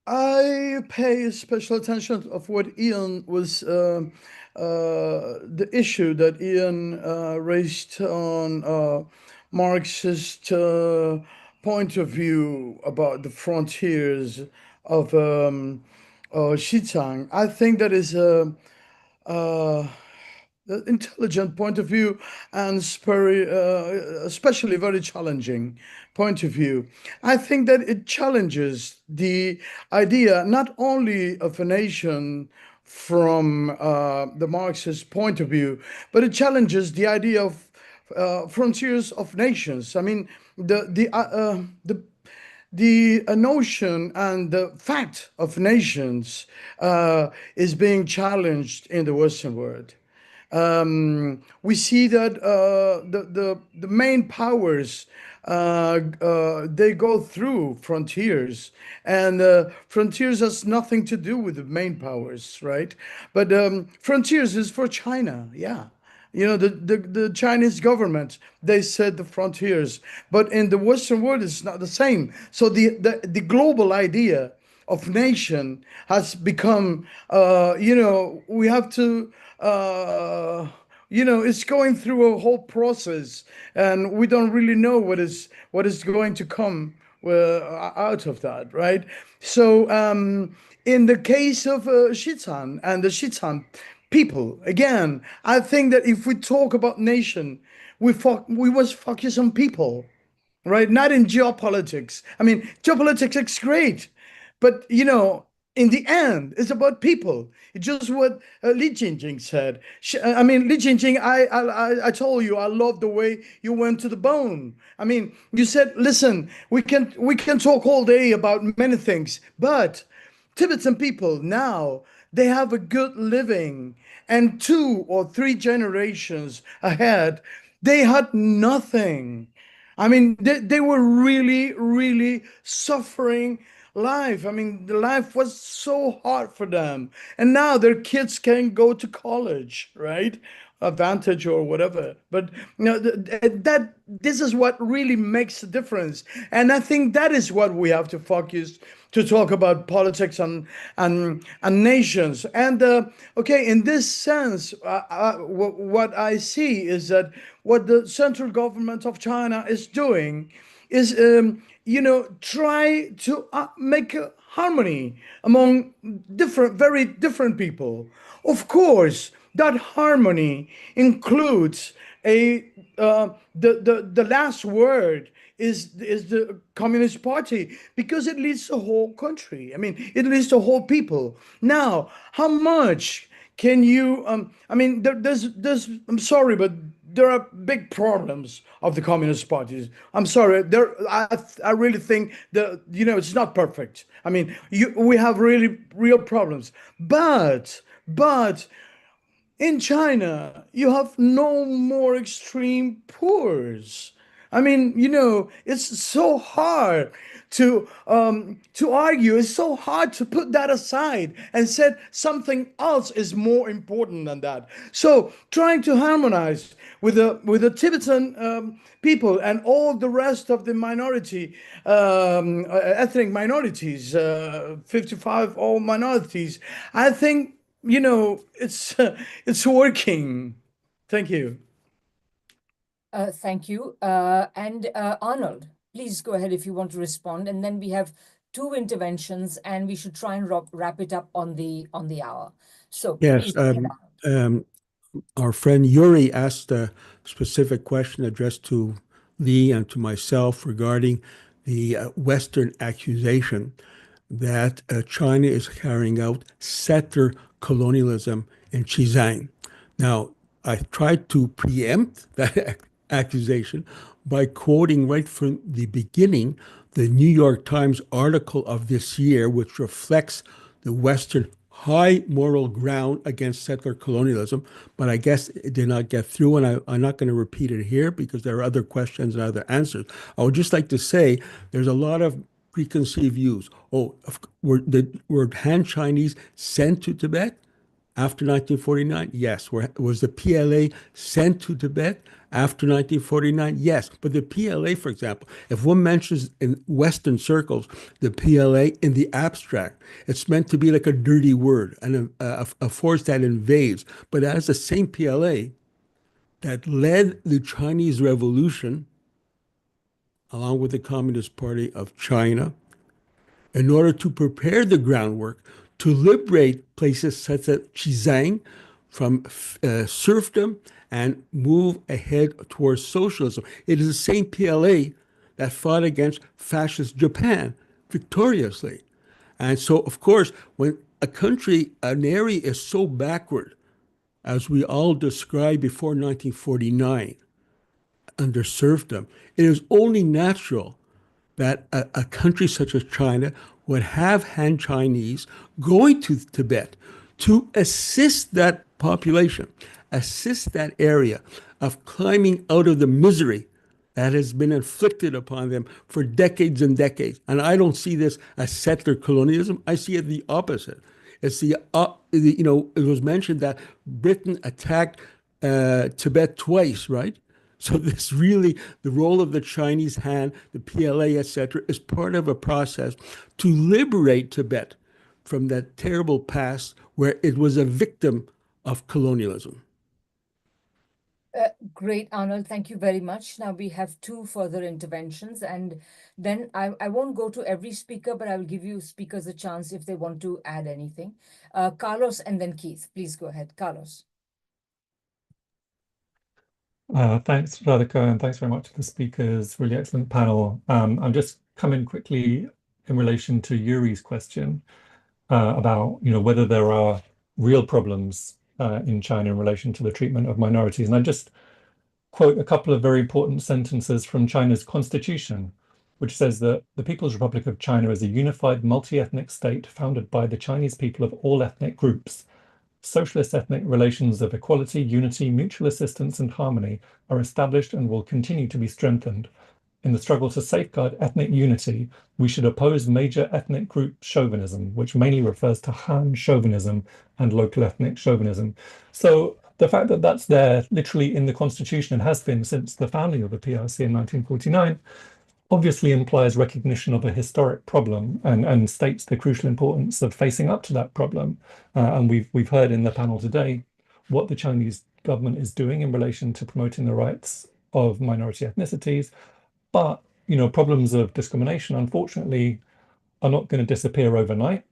S5: I pay special attention of what Ian was the issue that Ian raised on Marxist point of view about the frontiers of Xizang. I think that is a intelligent point of view, and very, especially very challenging point of view. I think that it challenges the idea not only of a nation from the Marxist point of view, but it challenges the idea of frontiers of nations. I mean, the notion and the fact of nations is being challenged in the Western world. We see that the main powers they go through frontiers, and frontiers has nothing to do with the main powers, right? But frontiers is for China, yeah. You know, the Chinese government, they set the frontiers, but in the Western world, it's not the same. So the global idea of nation has become, we have to, it's going through a whole process, and we don't really know what is going to come out of that, right? So in the case of Xizang and the Xizang people, again, I think that if we talk about nation, we must focus on people, right? Not in geopolitics. I mean, geopolitics is great, but in the end, it's about people. It's just what Li Jinping said. I mean, Li Jinping, I told you, I love the way you went to the bone. I mean, you said, listen, we can talk all day about many things, but Tibetan people now, they have a good living, and 2 or 3 generations ahead, they had nothing. I mean, they were really, really suffering life. I mean, the life was so hard for them. And now their kids can go to college, right? Advantage or whatever. But that this is what really makes the difference. And I think that is what we have to focus to talk about politics and nations. And okay, in this sense, what I see is that what the central government of China is doing is, try to make a harmony among very different people. Of course, that harmony includes the last word is the Communist Party, because it leads the whole country. I mean, it leads the whole people. Now, how much can you? I mean, there's. I'm sorry, but there are big problems of the Communist parties. I'm sorry. I really think that it's not perfect. I mean, we have really real problems, but in China, you have no more extreme poors. I mean, it's so hard to argue. It's so hard to put that aside and said something else is more important than that. So trying to harmonize with the Tibetan people and all the rest of the minority ethnic minorities, 55 all minorities. I think it's it's working. Thank you.
S1: Thank you. And Arnold, please go ahead if you want to respond. And then we have two interventions, and we should try and wrap it up on the hour. So
S6: Yes,
S1: please,
S6: our friend Yuri asked a specific question addressed to Lee and to myself regarding the Western accusation that China is carrying out settler colonialism in Xizang. Now, I tried to preempt that accusation by quoting right from the beginning the New York Times article of this year, which reflects the Western high moral ground against settler colonialism, but I guess it did not get through, and I'm not going to repeat it here because there are other questions and other answers. I would just like to say there's a lot of preconceived views. Oh, were Han Chinese sent to Tibet after 1949? Yes. Was the PLA sent to Tibet after 1949? Yes. But the PLA, for example, if one mentions in Western circles the PLA in the abstract, it's meant to be like a dirty word and a force that invades. But that is the same PLA that led the Chinese Revolution, along with the Communist Party of China, in order to prepare the groundwork to liberate places such as Xizang from serfdom and move ahead towards socialism. It is the same PLA that fought against fascist Japan victoriously. And so, of course, when a country, an area is so backward, as we all described before 1949, under serfdom, it is only natural that a country such as China would have Han Chinese going to Tibet to assist that population, assist that area of climbing out of the misery that has been inflicted upon them for decades and decades. And I don't see this as settler colonialism. I see it the opposite. It's it was mentioned that Britain attacked Tibet twice, right? So this really, the role of the Chinese Han, the PLA, etc., is part of a process to liberate Tibet from that terrible past where it was a victim of colonialism.
S1: Great, Arnold. Thank you very much. Now we have two further interventions, and then I won't go to every speaker, but I will give you speakers a chance if they want to add anything. Carlos and then Keith. Please go ahead, Carlos.
S9: Thanks, Radhika, and thanks very much to the speakers. Really excellent panel. I'm just coming quickly in relation to Yuri's question about whether there are real problems in China in relation to the treatment of minorities. And I just quote a couple of very important sentences from China's constitution, which says that the People's Republic of China is a unified multi-ethnic state founded by the Chinese people of all ethnic groups. Socialist ethnic relations of equality, unity, mutual assistance, and harmony are established and will continue to be strengthened. In the struggle to safeguard ethnic unity, we should oppose major ethnic group chauvinism, which mainly refers to Han chauvinism and local ethnic chauvinism. So the fact that that's there literally in the constitution and has been since the founding of the PRC in 1949 obviously implies recognition of a historic problem and states the crucial importance of facing up to that problem. And we've heard in the panel today what the Chinese government is doing in relation to promoting the rights of minority ethnicities. But problems of discrimination, unfortunately, are not going to disappear overnight.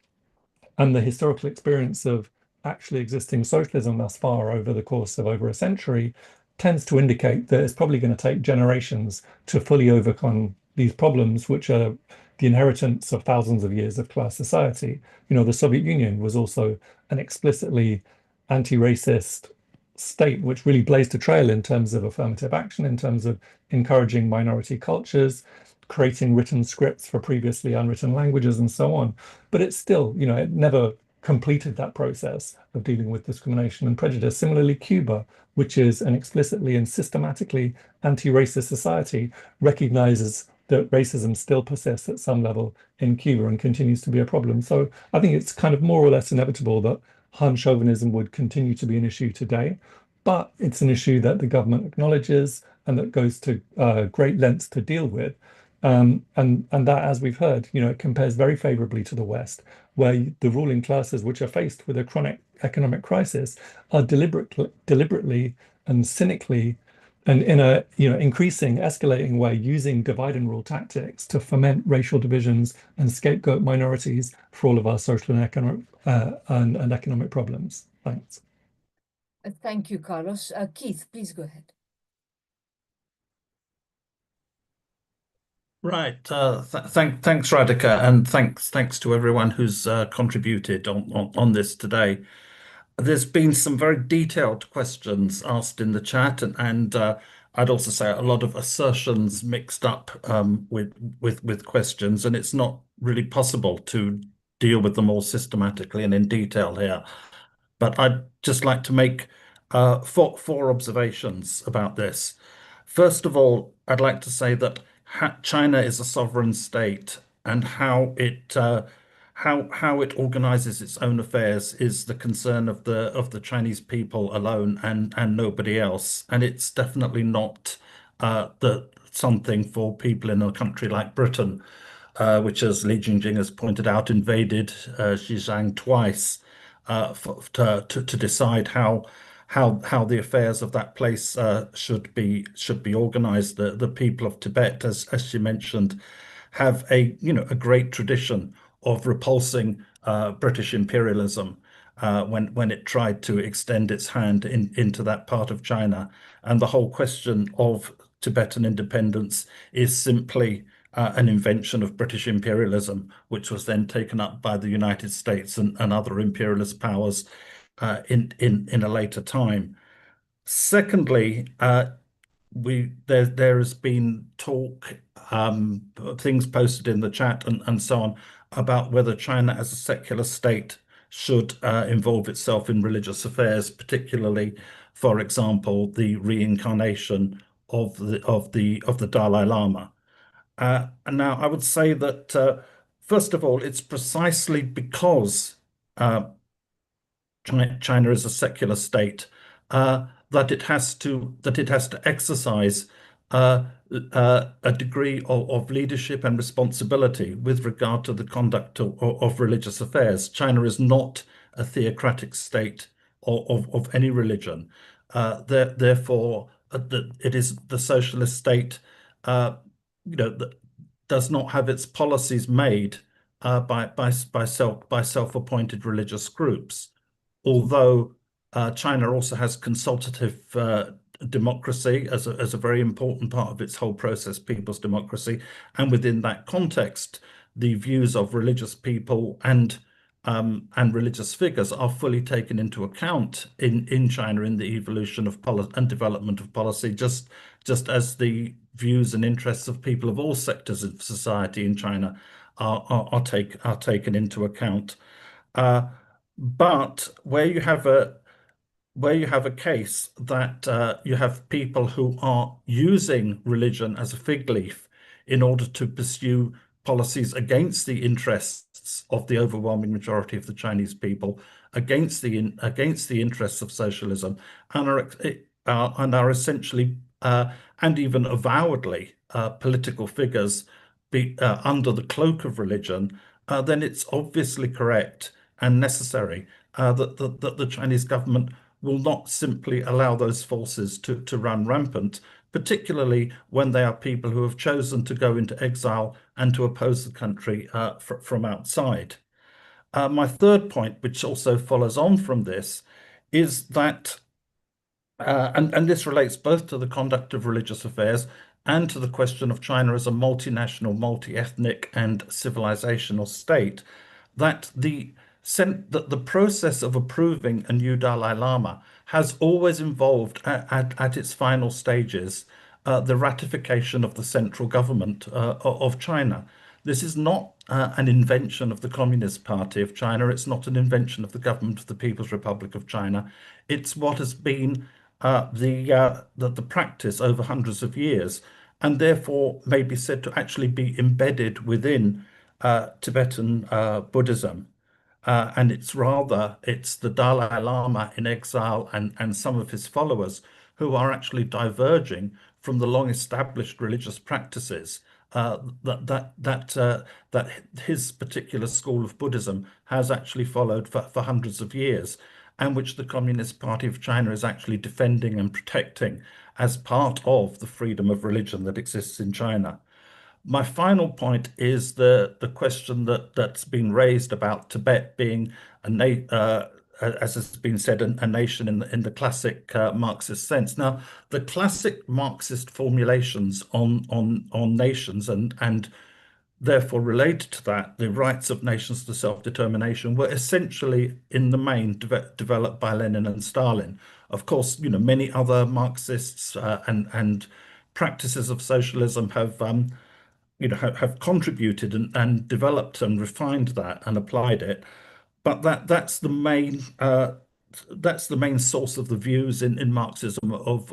S9: And the historical experience of actually existing socialism thus far over the course of over a century tends to indicate that it's probably going to take generations to fully overcome these problems, which are the inheritance of thousands of years of class society. The Soviet Union was also an explicitly anti-racist state, which really blazed a trail in terms of affirmative action, in terms of encouraging minority cultures, creating written scripts for previously unwritten languages, and so on. But it's still, it never completed that process of dealing with discrimination and prejudice. Similarly, Cuba, which is an explicitly and systematically anti-racist society, recognizes that racism still persists at some level in Cuba and continues to be a problem. So I think it's kind of more or less inevitable that Han chauvinism would continue to be an issue today, but it's an issue that the government acknowledges and that goes to great lengths to deal with. And that, as we've heard, it compares very favorably to the West, where the ruling classes, which are faced with a chronic economic crisis, are deliberately and cynically and in a increasing, escalating way, using divide and rule tactics to foment racial divisions and scapegoat minorities for all of our social and economic problems. Thanks.
S1: Thank you, Carlos. Keith, please go ahead.
S10: Right. Thanks, Radhika, and thanks to everyone who's contributed on this today. There's been some very detailed questions asked in the chat, and I'd also say a lot of assertions mixed up with questions, and it's not really possible to deal with them all systematically and in detail here. But I'd just like to make four observations about this. First of all, I'd like to say that China is a sovereign state, and how it organizes its own affairs is the concern of the Chinese people alone and nobody else. And it's definitely not something for people in a country like Britain, which, as Li Jingjing has pointed out, invaded Xizang twice to decide how the affairs of that place should be organized. The people of Tibet, as she mentioned, have a great tradition of repulsing British imperialism when it tried to extend its hand into that part of China. And the whole question of Tibetan independence is simply an invention of British imperialism, which was then taken up by the United States and other imperialist powers in a later time. Secondly, there has been talk, things posted in the chat and so on, about whether China as a secular state should involve itself in religious affairs, particularly, for example, the reincarnation of the Dalai Lama. And now I would say that first of all, it's precisely because China is a secular state that it has to exercise a degree of leadership and responsibility with regard to the conduct of religious affairs. China is not a theocratic state of any religion. Therefore, it is the socialist state, that does not have its policies made by self-appointed religious groups. Although China also has consultative democracy as a very important part of its whole process, people's democracy, and within that context, the views of religious people and religious figures are fully taken into account in China in the evolution of policy and development of policy, just as the views and interests of people of all sectors of society in China are taken into account. But where you have a case that you have people who are using religion as a fig leaf in order to pursue policies against the interests of the overwhelming majority of the Chinese people, against the interests of socialism, and are essentially and even avowedly political figures under the cloak of religion, then it's obviously correct and necessary that the Chinese government will not simply allow those forces to run rampant, particularly when they are people who have chosen to go into exile and to oppose the country from outside. My third point, which also follows on from this, is that, and this relates both to the conduct of religious affairs and to the question of China as a multinational, multi-ethnic and civilizational state, that the process of approving a new Dalai Lama has always involved at its final stages the ratification of the central government of China. This is not an invention of the Communist Party of China. It's not an invention of the government of the People's Republic of China. It's what has been the practice over hundreds of years, and therefore may be said to actually be embedded within Tibetan Buddhism. And it's the Dalai Lama in exile and some of his followers who are actually diverging from the long established religious practices that his particular school of Buddhism has actually followed for hundreds of years, and which the Communist Party of China is actually defending and protecting as part of the freedom of religion that exists in China. My final point is the question that's been raised about Tibet being as has been said, a nation in the classic Marxist sense. Now, the classic Marxist formulations on nations and therefore related to that, the rights of nations to self-determination were essentially in the main developed by Lenin and Stalin. Of course, many other Marxists and practices of socialism have contributed and developed and refined that and applied it. But that's the main source of the views in Marxism of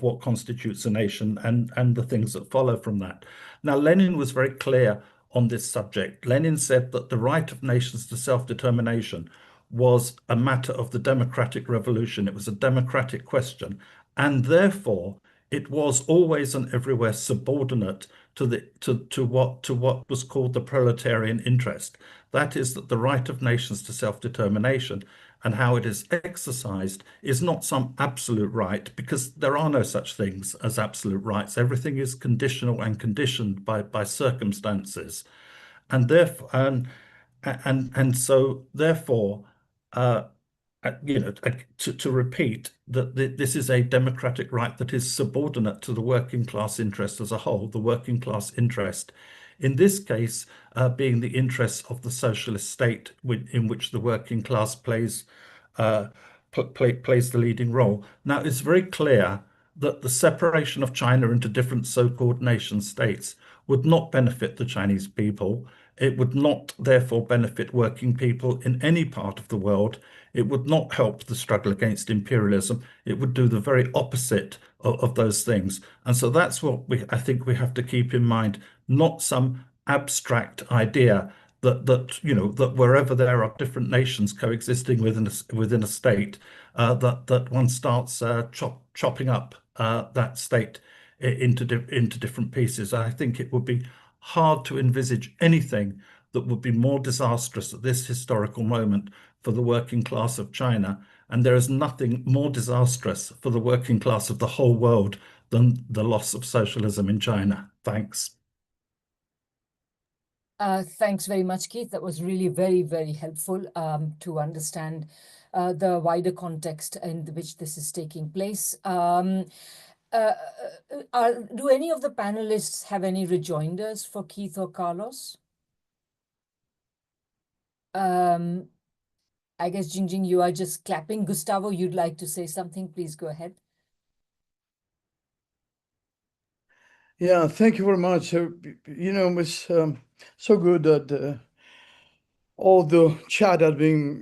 S10: what constitutes a nation and the things that follow from that. Now, Lenin was very clear on this subject. Lenin said that the right of nations to self-determination was a matter of the democratic revolution. It was a democratic question, and therefore it was always and everywhere subordinate to what was called the proletarian interest. That is, that the right of nations to self-determination and how it is exercised is not some absolute right, because there are no such things as absolute rights. Everything is conditional and conditioned by circumstances, and therefore so therefore to repeat that this is a democratic right that is subordinate to the working class interest as a whole, the working class interest, in this case, being the interests of the socialist state in which the working class plays the leading role. Now, it's very clear that the separation of China into different so-called nation states would not benefit the Chinese people. It would not, therefore, benefit working people in any part of the world. It would not help the struggle against imperialism. It would do the very opposite of those things. And so that's what I think we have to keep in mind, not some abstract idea that wherever there are different nations coexisting within a state, that one starts chopping up that state into different pieces. I think it would be hard to envisage anything that would be more disastrous at this historical moment for the working class of China. And there is nothing more disastrous for the working class of the whole world than the loss of socialism in China. Thanks.
S1: Thanks very much, Keith. That was really very, very helpful to understand the wider context in which this is taking place. Do any of the panelists have any rejoinders for Keith or Carlos? I guess, Xizang, you are just clapping. Gustavo, you'd like to say something? Please go ahead.
S5: Yeah, thank you very much. It was so good that all the chat are being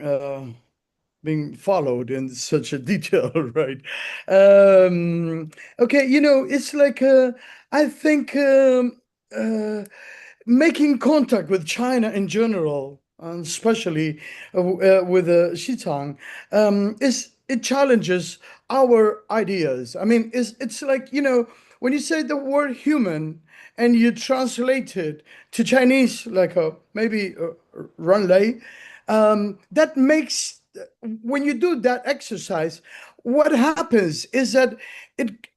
S5: followed in such a detail, right? Okay, it's like I think making contact with China in general, and especially with Xizang, it challenges our ideas. I mean, it's like, when you say the word human and you translate it to Chinese, like maybe runlay, that makes, when you do that exercise, what happens is that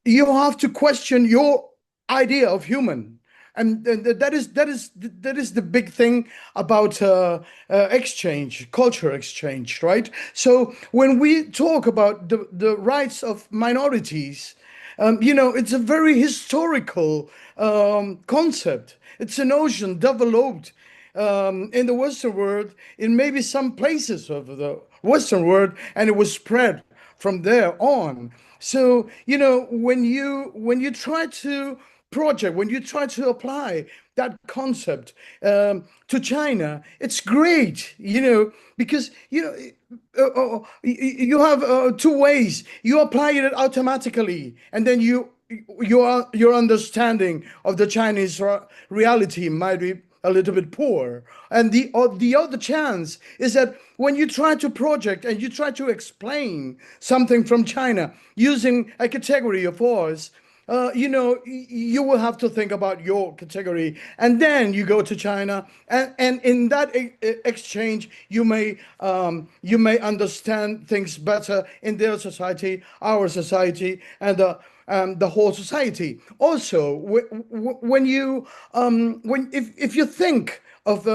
S5: you have to question your idea of human. And that is the big thing about exchange, culture exchange, right? So when we talk about the rights of minorities, it's a very historical concept. It's a notion developed in the Western world, in maybe some places of the Western world, and it was spread from there on. So when you try to project, when you try to apply that concept to China, it's great, because you have two ways. You apply it automatically, and then your understanding of the Chinese reality might be a little bit poor. And the other chance is that when you try to project and you try to explain something from China using a category of ours, you will have to think about your category, and then you go to China, and in that exchange, you may understand things better in their society, our society, and the whole society. Also, when if you think of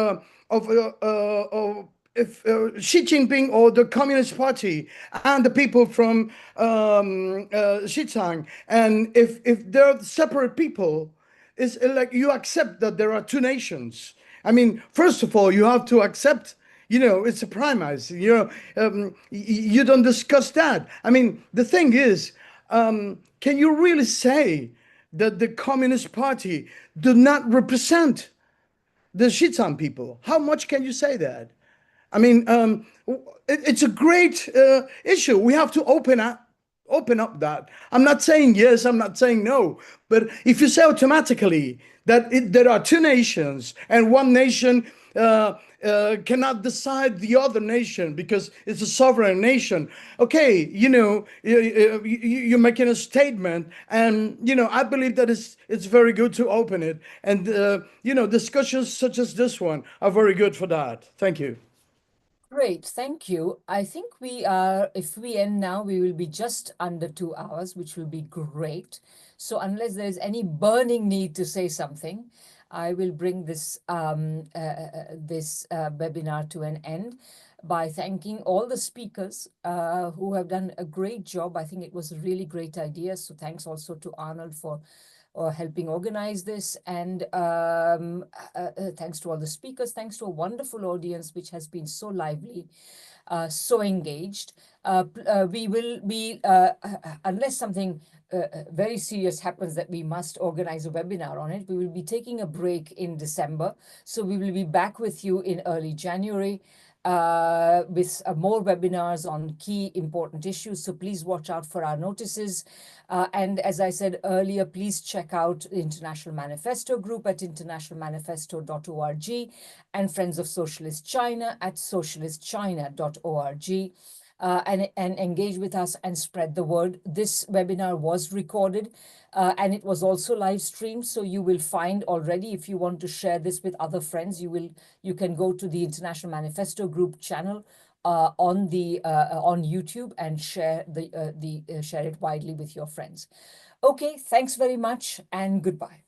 S5: if Xi Jinping or the Communist Party and the people from Xizang, and if they're separate people, it's like you accept that there are two nations. I mean, first of all, you have to accept, it's a premise. You don't discuss that. I mean, the thing is, can you really say that the Communist Party do not represent the Xizang people? How much can you say that? I mean, it's a great issue. We have to open up that. I'm not saying yes, I'm not saying no, but if you say automatically that there are two nations and one nation cannot decide the other nation because it's a sovereign nation, okay, you're making a statement, and I believe that it's very good to open it, and discussions such as this one are very good for that. Thank you.
S1: Great, thank you. I think we are, if we end now, we will be just under 2 hours, which will be great. So unless there's any burning need to say something, I will bring this webinar to an end by thanking all the speakers who have done a great job. I think it was a really great idea. So thanks also to Arnold for helping organize this, and thanks to all the speakers, thanks to a wonderful audience which has been so lively, so engaged. We will be, unless something very serious happens that we must organize a webinar on it, we will be taking a break in December. So we will be back with you in early January with more webinars on key important issues. So please watch out for our notices. And as I said earlier, please check out the International Manifesto group at internationalmanifesto.org and Friends of Socialist China at socialistchina.org. And engage with us and spread the word. This webinar was recorded and it was also live streamed. So you will find already, if you want to share this with other friends, you can go to the International Manifesto group channel on YouTube and share share it widely with your friends. Okay, thanks very much and goodbye.